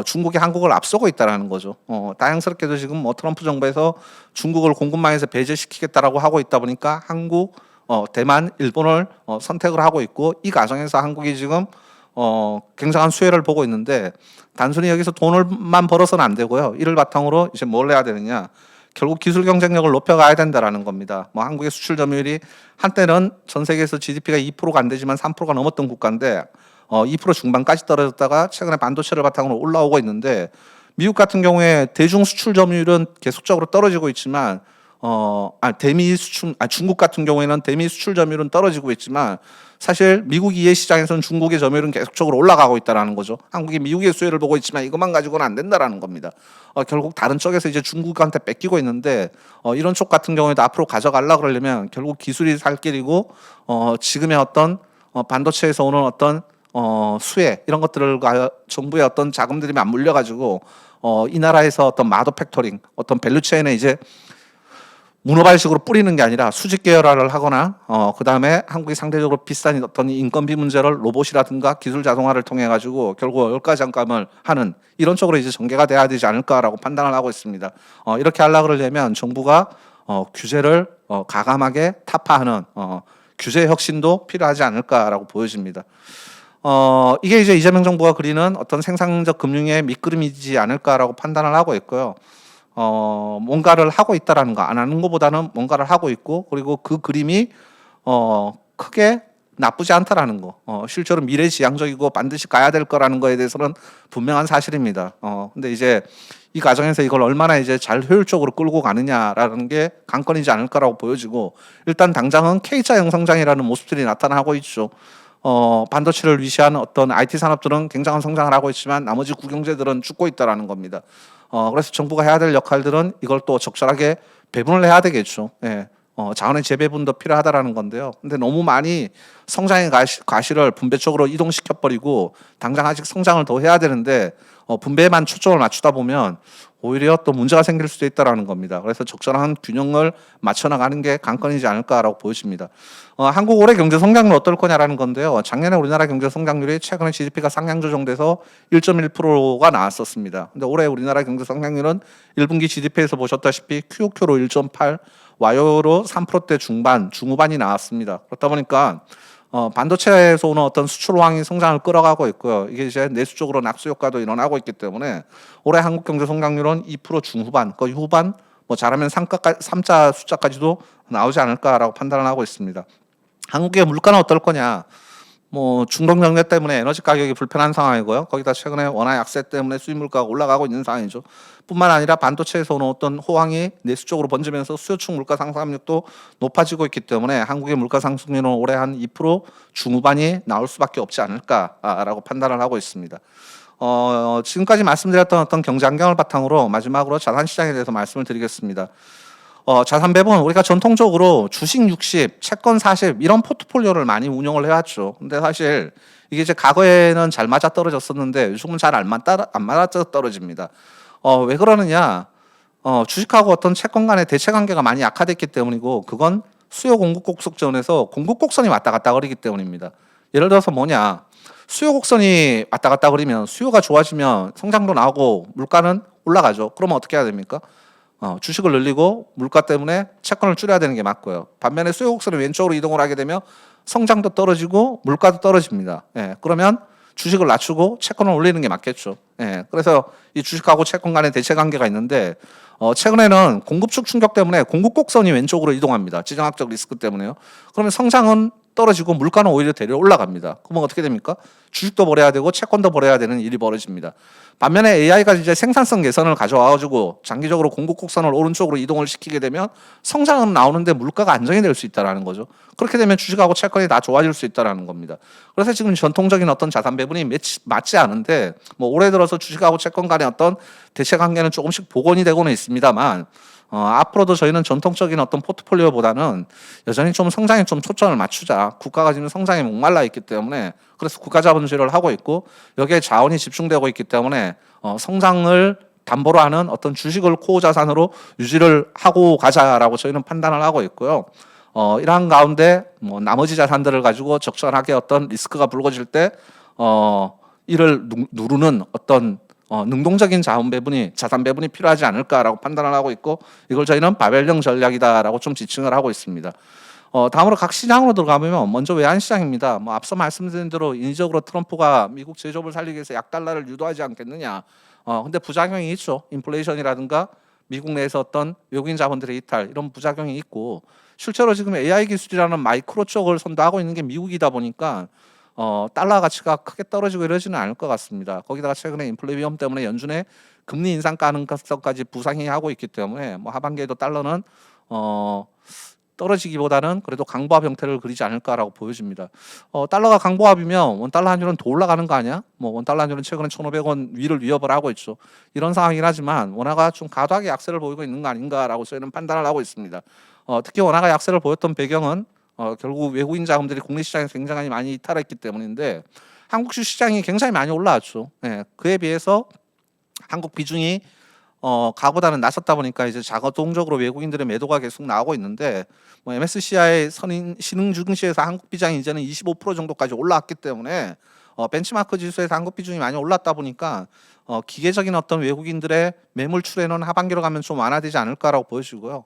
중국이 한국을 앞서고 있다라는 거죠. 다행스럽게도 지금 뭐 트럼프 정부에서 중국을 공급망에서 배제시키겠다라고 하고 있다 보니까 한국, 대만, 일본을 선택을 하고 있고 이 과정에서 한국이 지금 굉장한 수혜를 보고 있는데 단순히 여기서 돈을만 벌어서는 안 되고요. 이를 바탕으로 이제 뭘 해야 되느냐? 결국 기술 경쟁력을 높여가야 된다라는 겁니다. 뭐 한국의 수출 점유율이 한때는 전 세계에서 GDP가 2%가 안 되지만 3%가 넘었던 국가인데 2% 중반까지 떨어졌다가 최근에 반도체를 바탕으로 올라오고 있는데 미국 같은 경우에 대중 수출 점유율은 계속적으로 떨어지고 있지만 중국 같은 경우에는 대미 수출 점유율은 떨어지고 있지만 사실 미국 이해 시장에서는 중국의 점유율은 계속적으로 올라가고 있다라는 거죠. 한국이 미국의 수혜를 보고 있지만 이것만 가지고는 안 된다라는 겁니다. 결국 다른 쪽에서 이제 중국한테 뺏기고 있는데 이런 쪽 같은 경우에도 앞으로 가져가려 그러려면 결국 기술이 살 길이고 지금의 어떤 반도체에서 오는 어떤 수혜 이런 것들과 정부의 어떤 자금들이 맞물려 가지고 이 나라에서 어떤 마더 팩토링 어떤 밸류체인에 이제 문어발식으로 뿌리는 게 아니라 수직 계열화를 하거나 그다음에 한국이 상대적으로 비싼 어떤 인건비 문제를 로봇이라든가 기술 자동화를 통해 가지고 결국 월가 잠감을 하는 이런 쪽으로 이제 전개가 돼야 되지 않을까라고 판단을 하고 있습니다. 이렇게 하려고 그러려면 정부가 규제를 가감하게 타파하는 규제 혁신도 필요하지 않을까라고 보여집니다. 이게 이제 이재명 정부가 그리는 어떤 생산적 금융의 밑그림이지 않을까라고 판단을 하고 있고요. 뭔가를 하고 있다라는 거, 안 하는 것보다는 뭔가를 하고 있고, 그리고 그 그림이 크게 나쁘지 않다라는 거. 실제로 미래지향적이고 반드시 가야 될 거라는 거에 대해서는 분명한 사실입니다. 근데 이제 이 과정에서 이걸 얼마나 이제 잘 효율적으로 끌고 가느냐라는 게 관건이지 않을까라고 보여지고, 일단 당장은 K자형 성장이라는 모습들이 나타나고 있죠. 반도체를 위시한 어떤 IT 산업들은 굉장한 성장을 하고 있지만 나머지 구경제들은 죽고 있다라는 겁니다. 그래서 정부가 해야 될 역할들은 이걸 또 적절하게 배분을 해야 되겠죠. 예. 자원의 재배분도 필요하다라는 건데요. 근데 너무 많이 성장의 과실을 분배적으로 이동시켜 버리고 당장 아직 성장을 더 해야 되는데 분배에만 초점을 맞추다 보면 오히려 또 문제가 생길 수도 있다라는 겁니다. 그래서 적절한 균형을 맞춰 나가는 게 관건이지 않을까라고 보여집니다. 한국 올해 경제 성장률 어떨 거냐라는 건데요. 작년에 우리나라 경제 성장률이 최근에 GDP가 상향 조정돼서 1.1%가 나왔었습니다. 근데 올해 우리나라 경제 성장률은 1분기 GDP에서 보셨다시피 QOQ로 1.8, YO로 3%대 중후반이 나왔습니다. 그렇다 보니까 반도체에서 오는 어떤 수출 호황이 성장을 끌어가고 있고요. 이게 이제 내수적으로 낙수 효과도 일어나고 있기 때문에 올해 한국 경제 성장률은 2% 중후반, 거의 후반, 뭐 잘하면 3자 숫자까지도 나오지 않을까라고 판단을 하고 있습니다. 한국의 물가는 어떨 거냐? 뭐 중동 경제 때문에 에너지 가격이 불편한 상황이고요. 거기다 최근에 원화 약세 때문에 수입 물가가 올라가고 있는 상황이죠. 뿐만 아니라 반도체에서 오는 어떤 호황이 내수 쪽으로 번지면서 수요축 물가 상승률도 높아지고 있기 때문에 한국의 물가 상승률은 올해 한 2% 중후반이 나올 수밖에 없지 않을까라고 판단을 하고 있습니다. 지금까지 말씀드렸던 어떤 경제 환경을 바탕으로 마지막으로 자산 시장에 대해서 말씀을 드리겠습니다. 자산 배분 우리가 전통적으로 주식 60, 채권 40 이런 포트폴리오를 많이 운영을 해왔죠. 근데 사실 이게 이제 과거에는 잘 맞아 떨어졌었는데 요즘은 잘 안 맞아 떨어집니다. 왜 그러느냐? 주식하고 어떤 채권 간의 대체 관계가 많이 약화됐기 때문이고, 그건 수요 공급 곡선에서 공급 곡선이 왔다 갔다 거리기 때문입니다. 예를 들어서 뭐냐? 수요 곡선이 왔다 갔다 거리면 수요가 좋아지면 성장도 나오고 물가는 올라가죠. 그러면 어떻게 해야 됩니까? 주식을 늘리고 물가 때문에 채권을 줄여야 되는 게 맞고요. 반면에 수요 곡선이 왼쪽으로 이동을 하게 되면 성장도 떨어지고 물가도 떨어집니다. 예, 그러면 주식을 낮추고 채권을 올리는 게 맞겠죠. 예, 그래서 이 주식하고 채권 간의 대체 관계가 있는데, 최근에는 공급축 충격 때문에 공급 곡선이 왼쪽으로 이동합니다. 지정학적 리스크 때문에요. 그러면 성장은 떨어지고 물가는 오히려 데려 올라갑니다. 그러면 어떻게 됩니까? 주식도 버려야 되고 채권도 버려야 되는 일이 벌어집니다. 반면에 AI가 이제 생산성 개선을 가져와가지고 장기적으로 공급 곡선을 오른쪽으로 이동을 시키게 되면 성장은 나오는데 물가가 안정이 될 수 있다라는 거죠. 그렇게 되면 주식하고 채권이 다 좋아질 수 있다라는 겁니다. 그래서 지금 전통적인 어떤 자산 배분이 맞지 않은데, 뭐 올해 들어서 주식하고 채권 간의 어떤 대체 관계는 조금씩 복원이 되고는 있습니다만, 앞으로도 저희는 전통적인 어떤 포트폴리오보다는 여전히 좀 성장에 좀 초점을 맞추자. 국가가 지금 성장에 목말라 있기 때문에, 그래서 국가 자본주의를 하고 있고 여기에 자원이 집중되고 있기 때문에 성장을 담보로 하는 어떤 주식을 코어 자산으로 유지를 하고 가자라고 저희는 판단을 하고 있고요. 이러한 가운데 뭐 나머지 자산들을 가지고 적절하게 어떤 리스크가 불거질 때 이를 누르는 어떤 능동적인 자산 배분이 필요하지 않을까라고 판단을 하고 있고, 이걸 저희는 바벨형 전략이다라고 좀 지칭을 하고 있습니다. 다음으로 각 시장으로 들어가면 먼저 외환 시장입니다. 뭐 앞서 말씀드린 대로 인위적으로 트럼프가 미국 제조업을 살리기 위해서 약달러를 유도하지 않겠느냐. 근데 부작용이 있죠. 인플레이션이라든가 미국 내에서 어떤 외국인 자본들의 이탈, 이런 부작용이 있고, 실제로 지금 AI 기술이라는 마이크로 쪽을 선도하고 있는 게 미국이다 보니까 달러 가치가 크게 떨어지고 이러지는 않을 것 같습니다. 거기다가 최근에 인플레 위험 때문에 연준의 금리 인상 가능성까지 부상이 하고 있기 때문에 뭐 하반기에도 달러는 떨어지기보다는 그래도 강보합 형태를 그리지 않을까라고 보여집니다. 달러가 강보합이면 원달러 환율은 더 올라가는 거 아니야? 뭐 원달러 환율은 최근에 1,500원 위를 위협을 하고 있죠. 이런 상황이긴 하지만 원화가 좀 과도하게 약세를 보이고 있는 거 아닌가라고 저희는 판단을 하고 있습니다. 특히 원화가 약세를 보였던 배경은 결국 외국인 자금들이 국내 시장에서 굉장히 많이 이탈했기 때문인데, 한국 주시장이 굉장히 많이 올라왔죠. 예, 그에 비해서 한국 비중이 가보다는 낮았다 보니까 이제 자가동적으로 외국인들의 매도가 계속 나오고 있는데, 뭐 MSCI 신흥 증시에서 한국 비중이 이제는 25% 정도까지 올라왔기 때문에 벤치마크 지수에서 한국 비중이 많이 올랐다 보니까 기계적인 어떤 외국인들의 매물 출회는 하반기로 가면 좀 완화되지 않을까라고 보여지고요.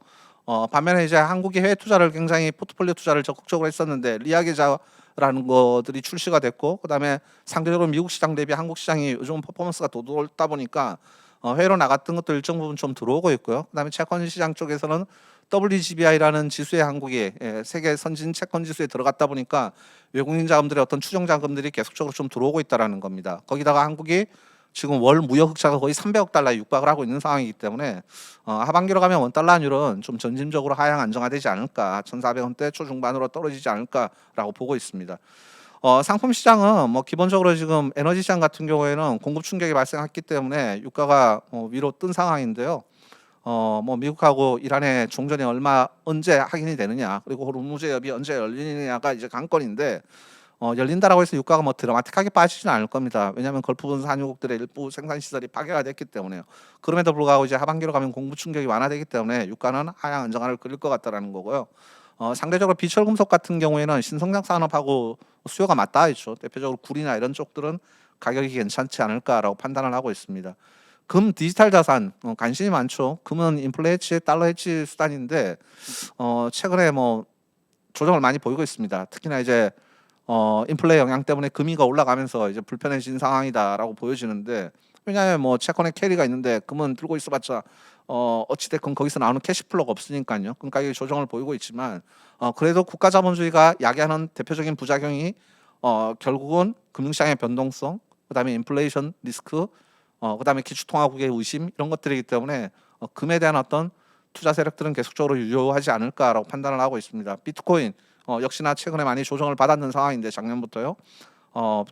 반면에 이제 한국이 해외 투자를 굉장히 포트폴리오 투자를 적극적으로 했었는데 리아 계좌라는 것들이 출시가 됐고, 그다음에 상대적으로 미국 시장 대비 한국 시장이 요즘 퍼포먼스가 더 좋다 보니까 해외로 나갔던 것도 일정 부분 좀 들어오고 있고요. 그다음에 채권 시장 쪽에서는 WGBI라는 지수에 한국이 세계 선진 채권 지수에 들어갔다 보니까 외국인 자금들의 어떤 추정 자금들이 계속적으로 좀 들어오고 있다라는 겁니다. 거기다가 한국이 지금 월 무역 흑자가 거의 300억 달러에 육박을 하고 있는 상황이기 때문에 하반기로 가면 원달러 환율은 좀 점진적으로 하향 안정화되지 않을까, 1,400원대 초중반으로 떨어지지 않을까라고 보고 있습니다. 상품 시장은 뭐 기본적으로 지금 에너지 시장 같은 경우에는 공급 충격이 발생했기 때문에 유가가 위로 뜬 상황인데요. 뭐 미국하고 이란의 종전이 언제 확인이 되느냐, 그리고 호르무즈 해협이 언제 열리느냐가 이제 관건인데 열린다라고 해서 유가가 뭐 드라마틱하게 빠지지는 않을 겁니다. 왜냐하면 걸프분 산유국들의 일부 생산 시설이 파괴가 됐기 때문에요. 그럼에도 불구하고 이제 하반기로 가면 공급 충격이 완화되기 때문에 유가는 하향 안정화를 그릴 것 같다라는 거고요. 상대적으로 비철 금속 같은 경우에는 신성장 산업하고 수요가 맞닿아 있죠. 대표적으로 구리나 이런 쪽들은 가격이 괜찮지 않을까라고 판단을 하고 있습니다. 금 디지털 자산 관심이 많죠. 금은 인플레 해치, 달러 해치 수단인데 최근에 뭐 조정을 많이 보이고 있습니다. 특히나 이제 인플레 영향 때문에 금이가 올라가면서 이제 불편해진 상황이다라고 보여지는데, 왜냐하면 뭐 채권에 캐리가 있는데 금은 들고 있어봤자 어찌됐건 거기서 나오는 캐시플로가 없으니까요. 금 가격이 조정을 보이고 있지만 그래도 국가 자본주의가 야기하는 대표적인 부작용이 결국은 금융시장의 변동성, 그다음에 인플레이션 리스크, 그다음에 기축통화국의 의심, 이런 것들이기 때문에 금에 대한 어떤 투자 세력들은 계속적으로 유효하지 않을까라고 판단을 하고 있습니다. 비트코인 역시나 최근에 많이 조정을 받았는 상황인데, 작년부터요.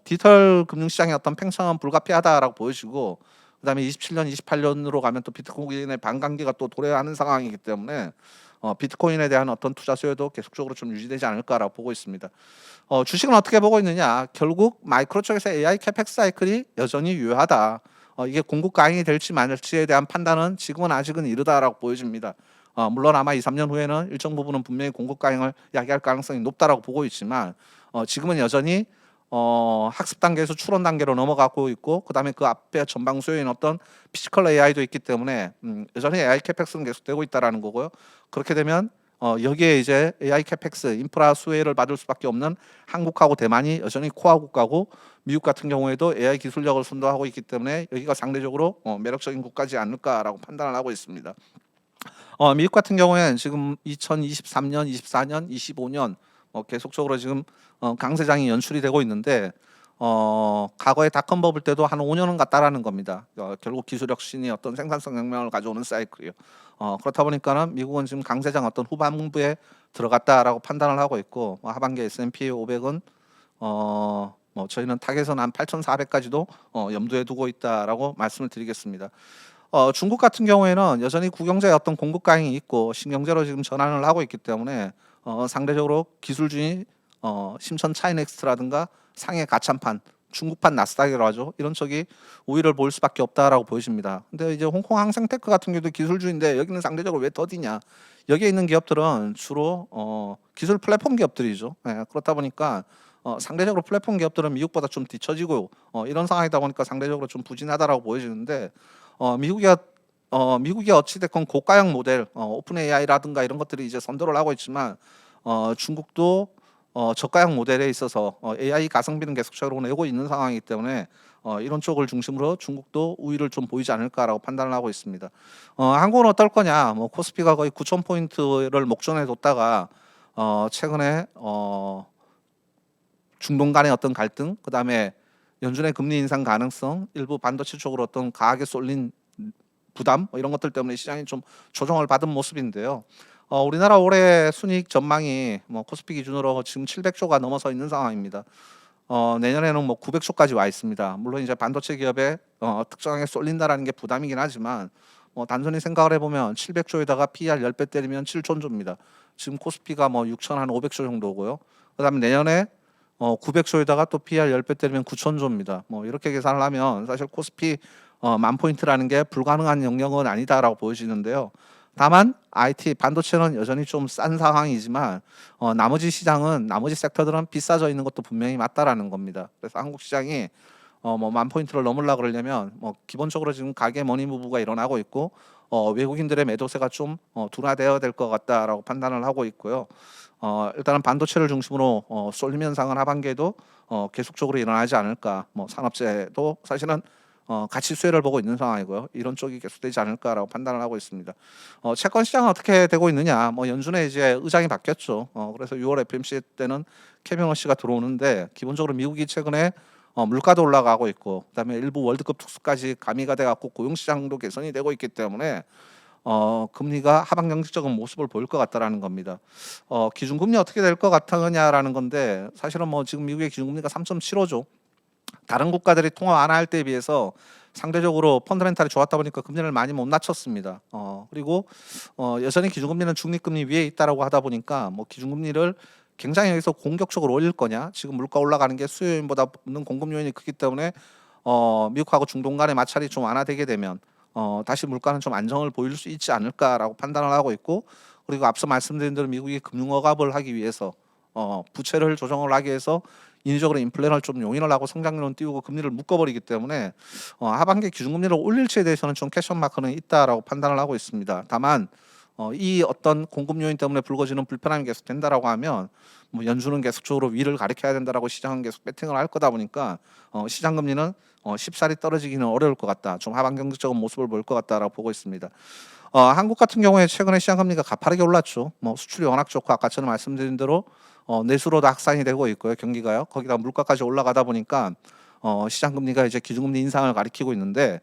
디지털 금융시장의 어떤 팽창은 불가피하다라고 보여지고, 그다음에 27년, 28년으로 가면 또 비트코인의 반감기가 또 도래하는 상황이기 때문에 비트코인에 대한 어떤 투자 수요도 계속적으로 좀 유지되지 않을까라고 보고 있습니다. 주식은 어떻게 보고 있느냐? 결국 마이크로 쪽에서 AI 캐펙스 사이클이 여전히 유효하다. 이게 공급 과잉이 될지 말지에 대한 판단은 지금은 아직은 이르다라고 보여집니다. 물론 아마 2, 3년 후에는 일정 부분은 분명히 공급 과잉을 야기할 가능성이 높다라고 보고 있지만 지금은 여전히 학습 단계에서 추론 단계로 넘어가고 있고, 그다음에 그 앞에 전방 수요인 어떤 피지컬 AI도 있기 때문에 여전히 AI 캐펙스는 계속되고 있다라는 거고요. 그렇게 되면 여기에 이제 AI 캐펙스 인프라 수혜를 받을 수밖에 없는 한국하고 대만이 여전히 코어 국가고, 미국 같은 경우에도 AI 기술력을 선도하고 있기 때문에 여기가 상대적으로 매력적인 국가지 않을까라고 판단을 하고 있습니다. 미국 같은 경우에는 지금 2023년, 24년, 25년 계속적으로 지금 강세장이 연출이 되고 있는데, 과거에 닷컴 버블 때도 한 5년은 갔다라는 겁니다. 결국 기술 혁신이 어떤 생산성 혁명을 가져오는 사이클이요. 그렇다 보니까는 미국은 지금 강세장 어떤 후반부에 들어갔다라고 판단을 하고 있고, 하반기 S&P 500은 뭐 저희는 타겟은 한 8,400까지도 염두에 두고 있다라고 말씀을 드리겠습니다. 중국 같은 경우에는 여전히 구경제의 어떤 공급 과잉이 있고 신경제로 지금 전환을 하고 있기 때문에 상대적으로 기술주의 심천 차이넥스트라든가 상해 가찬판, 중국판 나스닥이라고 하죠. 이런 쪽이 우위를 볼 수밖에 없다라고 보여집니다. 근데 이제 홍콩 항생테크 같은 경우도 기술주인데 여기는 상대적으로 왜 더디냐? 여기에 있는 기업들은 주로 기술 플랫폼 기업들이죠. 그렇다 보니까 상대적으로 플랫폼 기업들은 미국보다 좀 뒤처지고 이런 상황이다 보니까 상대적으로 좀 부진하다라고 보여지는데, 미국이 어찌됐건 고가형 모델 오픈 AI라든가 이런 것들이 이제 선도를 하고 있지만 중국도 저가형 모델에 있어서 AI 가성비는 계속적으로 내고 있는 상황이기 때문에 이런 쪽을 중심으로 중국도 우위를 좀 보이지 않을까라고 판단을 하고 있습니다. 한국은 어떨 거냐? 뭐 코스피가 거의 9,000포인트를 목전에 뒀다가 최근에 중동 간의 어떤 갈등, 그다음에 연준의 금리 인상 가능성, 일부 반도체 쪽으로 어떤 강하게 쏠린 부담 이런 것들 때문에 시장이 좀 조정을 받은 모습인데요. 우리나라 올해 순이익 전망이 뭐 코스피 기준으로 지금 700조가 넘어서 있는 상황입니다. 내년에는 뭐 900조까지 와 있습니다. 물론 이제 반도체 기업에 특정하게 쏠린다라는 게 부담이긴 하지만 단순히 생각을 해보면 700조에다가 PER 10배 때리면 7천조입니다. 지금 코스피가 뭐 6,500조 정도고요. 그다음에 내년에 900조에다가 또 PER 10배 때리면 9천조입니다. 뭐 이렇게 계산을 하면 사실 코스피 10,000포인트라는 게 불가능한 영역은 아니다라고 보여지는데요. 다만 IT 반도체는 여전히 좀 싼 상황이지만 나머지 시장은, 나머지 섹터들은 비싸져 있는 것도 분명히 맞다라는 겁니다. 그래서 한국 시장이 뭐 10,000포인트를 넘으려고 그러려면 기본적으로 지금 가계 머니 무브가 일어나고 있고 외국인들의 매도세가 좀 둔화되어야 될 것 같다라고 판단을 하고 있고요. 일단은 반도체를 중심으로 쏠림 현상은 하반기에도 계속적으로 일어나지 않을까. 뭐 산업재도 사실은 같이 수혜를 보고 있는 상황이고요. 이런 쪽이 계속되지 않을까라고 판단을 하고 있습니다. 채권 시장은 어떻게 되고 있느냐? 연준에 이제 의장이 바뀌었죠. 그래서 6월 FMC 때는 케빈 워시가 들어오는데 기본적으로 미국이 최근에 물가도 올라가고 있고 그다음에 일부 월드컵 특수까지 가미가 돼 갖고 고용 시장도 개선이 되고 있기 때문에 금리가 하방 경직적인 모습을 보일 것 같다라는 겁니다. 기준금리 어떻게 될 것 같으냐라는 건데 사실은 지금 미국의 기준금리가 3.75죠. 다른 국가들이 통화 완화할 때에 비해서 상대적으로 펀더멘탈이 좋았다 보니까 금리를 많이 못 낮췄습니다. 그리고 여전히 기준금리는 중립금리 위에 있다라고 하다 보니까 기준금리를 굉장히 여기서 공격적으로 올릴 거냐? 지금 물가 올라가는 게 수요 요인보다는 공급 요인이 크기 때문에 미국하고 중동 간의 마찰이 좀 완화되게 되면 다시 물가는 좀 안정을 보일 수 있지 않을까라고 판단을 하고 있고 그리고 앞서 말씀드린 대로 미국이 금융 억압을 하기 위해서 부채를 조정을 하기 위해서 인위적으로 인플레를 좀 용인을 하고 성장률은 띄우고 금리를 묶어버리기 때문에 하반기 기준금리를 올릴지에 대해서는 좀 퀘션 마크는 있다라고 판단을 하고 있습니다. 다만 이 어떤 공급 요인 때문에 불거지는 불편함이 계속 된다라고 하면 연준은 계속적으로 위를 가리켜야 된다라고 시장은 계속 배팅을 할 거다 보니까 시장 금리는 쉽사리 떨어지기는 어려울 것 같다. 좀 하반 경직적인 모습을 보일 것 같다라고 보고 있습니다. 한국 같은 경우에 최근에 시장 금리가 가파르게 올랐죠. 수출이 워낙 좋고 아까 전에 말씀드린 대로 내수로도 확산이 되고 있고요. 경기가요. 거기다 물가까지 올라가다 보니까 시장 금리가 이제 기준금리 인상을 가리키고 있는데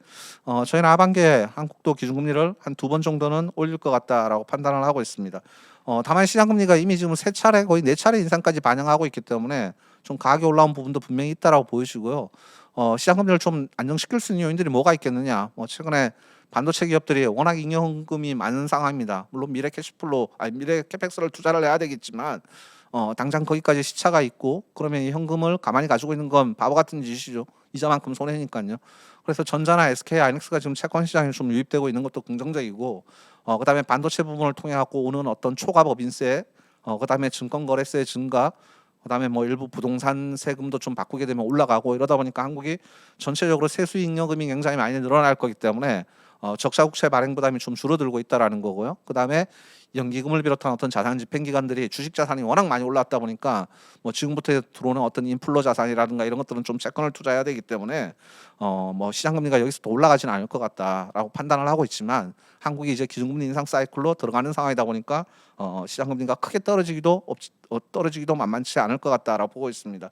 저희는 하반기에 한국도 기준금리를 한 2번 정도는 올릴 것 같다라고 판단을 하고 있습니다. 다만 시장 금리가 이미 지금 3차례 거의 4차례 인상까지 반영하고 있기 때문에 좀 가격이 올라온 부분도 분명히 있다라고 보여지고요. 시장 금리를 좀 안정시킬 수 있는 요인들이 뭐가 있겠느냐? 최근에 반도체 기업들이 워낙 잉여금이 많은 상황입니다. 물론 미래 캐시플로, 미래 캐펙스를 투자를 해야 되겠지만 당장 거기까지 시차가 있고 그러면 이 현금을 가만히 가지고 있는 건 바보 같은 짓이죠. 이자만큼 손해니까요. 그래서 전자나 SK 하이닉스가 지금 채권 시장에 좀 유입되고 있는 것도 긍정적이고 그다음에 반도체 부분을 통해 갖고 오는 어떤 초과 법인세, 그다음에 증권거래세 증가, 그다음에 일부 부동산 세금도 좀 바꾸게 되면 올라가고 이러다 보니까 한국이 전체적으로 세수 잉여금이 굉장히 많이 늘어날 거기 때문에 적자 국채 발행 부담이 좀 줄어들고 있다라는 거고요. 그다음에 연기금을 비롯한 어떤 자산 집행 기관들이 주식 자산이 워낙 많이 올랐다 보니까 지금부터 들어오는 어떤 인플로 자산이라든가 이런 것들은 좀 채권을 투자해야 되기 때문에 시장 금리가 여기서 또 올라가지는 않을 것 같다라고 판단을 하고 있지만 한국이 이제 기준금리 인상 사이클로 들어가는 상황이다 보니까 시장 금리가 크게 떨어지기도 만만치 않을 것 같다라고 보고 있습니다.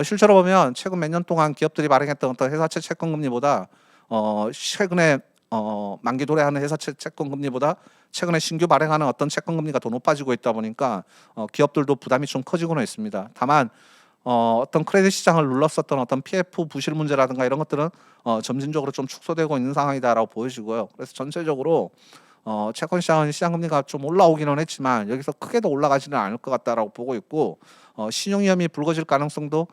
실제로 보면 최근 몇 년 동안 기업들이 발행했던 어떤 회사채 채권 금리보다 최근에 만기 도래하는 회사채 채권 금리보다 최근에 신규 발행하는 어떤 채권 금리가 더 높아지고 있다 보니까 기업들도 부담이 좀 커지고는 있습니다. 다만 어떤 크레딧 시장을 눌렀었던 어떤 PF 부실 문제라든가 이런 것들은 점진적으로 좀 축소되고 있는 상황이다라고 보여지고요. 그래서 전체적으로 채권 시장은 시장 금리가 좀 올라오기는 했지만 여기서 크게 더 올라가지는 않을 것 같다라고 보고 있고 신용 위험이 불거질 가능성도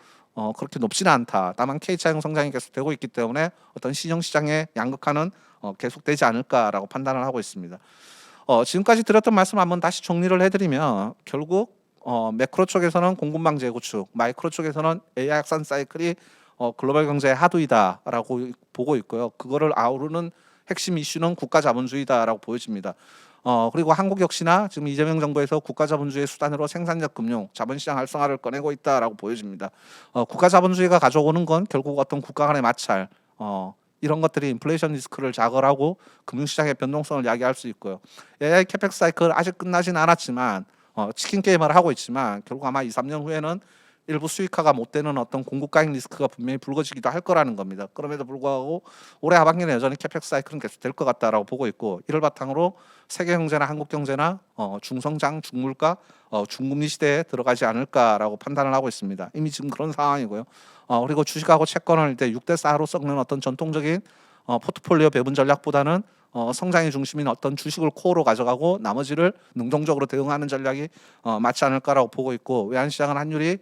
그렇게 높지는 않다. 다만 K차형 성장이 계속되고 있기 때문에 어떤 신용 시장의 양극화는 계속되지 않을까라고 판단을 하고 있습니다. 지금까지 드렸던 말씀 한번 다시 정리를 해드리면 결국 매크로 쪽에서는 공급망 재구축, 마이크로 쪽에서는 AI 확산 사이클이 글로벌 경제의 하두이다라고 보고 있고요. 그거를 아우르는 핵심 이슈는 국가 자본주의다라고 보여집니다. 그리고 한국 역시나 지금 이재명 정부에서 국가 자본주의 수단으로 생산적 금융, 자본시장 활성화를 꺼내고 있다라고 보여집니다. 국가 자본주의가 가져오는 건 결국 어떤 국가 간의 마찰, 이런 것들이 인플레이션 리스크를 자결하고 금융시장의 변동성을 야기할 수 있고요. AI 캐펙 사이클 아직 끝나진 않았지만 치킨 게임을 하고 있지만 결국 아마 2, 3년 후에는 일부 수익화가 못 되는 어떤 공급가행 리스크가 분명히 불거지기도 할 거라는 겁니다. 그럼에도 불구하고 올해 하반기는 여전히 캐펙 사이클은 계속 될 것 같다라고 보고 있고 이를 바탕으로 세계 경제나 한국 경제나 중성장, 중물가, 중금리 시대에 들어가지 않을까라고 판단을 하고 있습니다. 이미 지금 그런 상황이고요. 그리고 주식하고 채권을 이제 6대4로 섞는 어떤 전통적인 포트폴리오 배분 전략보다는 성장의 중심인 어떤 주식을 코어로 가져가고 나머지를 능동적으로 대응하는 전략이 맞지 않을까라고 보고 있고 외환시장은 환율이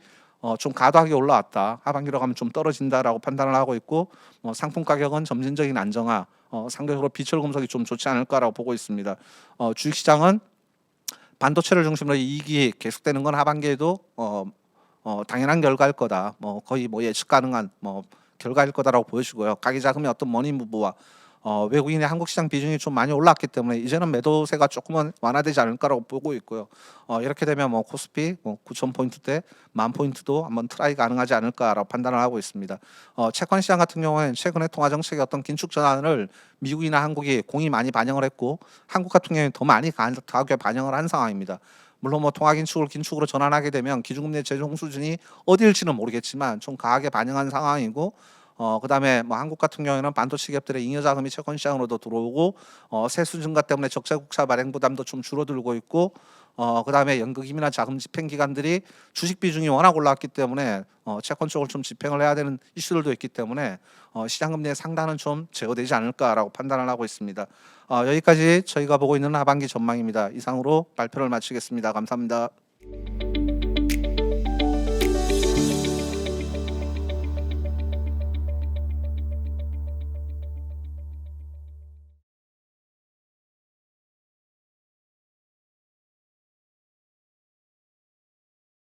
좀 과도하게 올라왔다. 하반기로 가면 좀 떨어진다라고 판단을 하고 있고 상품 가격은 점진적인 안정화, 상대적으로 비철 금속이 좀 좋지 않을까라고 보고 있습니다. 주식시장은 반도체를 중심으로 이익이 계속되는 건 하반기에도 당연한 결과일 거다. 거의 예측 가능한 결과일 거다라고 보여지고요. 가계 자금의 어떤 머니 무브와 외국인의 한국 시장 비중이 좀 많이 올랐기 때문에 이제는 매도세가 조금은 완화되지 않을까라고 보고 있고요. 이렇게 되면 뭐 코스피 9,000포인트대, 10,000포인트도 한번 트라이 가능하지 않을까라고 판단을 하고 있습니다. 채권 시장 같은 경우에는 최근에 통화 정책의 어떤 긴축 전환을 미국이나 한국이 공이 많이 반영을 했고 한국 같은 경우에는 더 많이 강하게 반영을 한 상황입니다. 물론 뭐 통화 긴축으로 전환하게 되면 기준금리 제정 수준이 어디일지는 모르겠지만 좀 강하게 반영한 상황이고 그다음에 뭐 한국 같은 경우에는 반도체 기업들의 잉여 자금이 채권 시장으로도 들어오고 세수 증가 때문에 적자 국채 발행 부담도 좀 줄어들고 있고 그다음에 연극임이나 자금 집행 기관들이 주식 비중이 워낙 올랐기 때문에 채권 쪽을 좀 집행을 해야 되는 이슈들도 있기 때문에 시장 금리의 상단은 좀 제어되지 않을까라고 판단을 하고 있습니다. 여기까지 저희가 보고 있는 하반기 전망입니다. 이상으로 발표를 마치겠습니다. 감사합니다.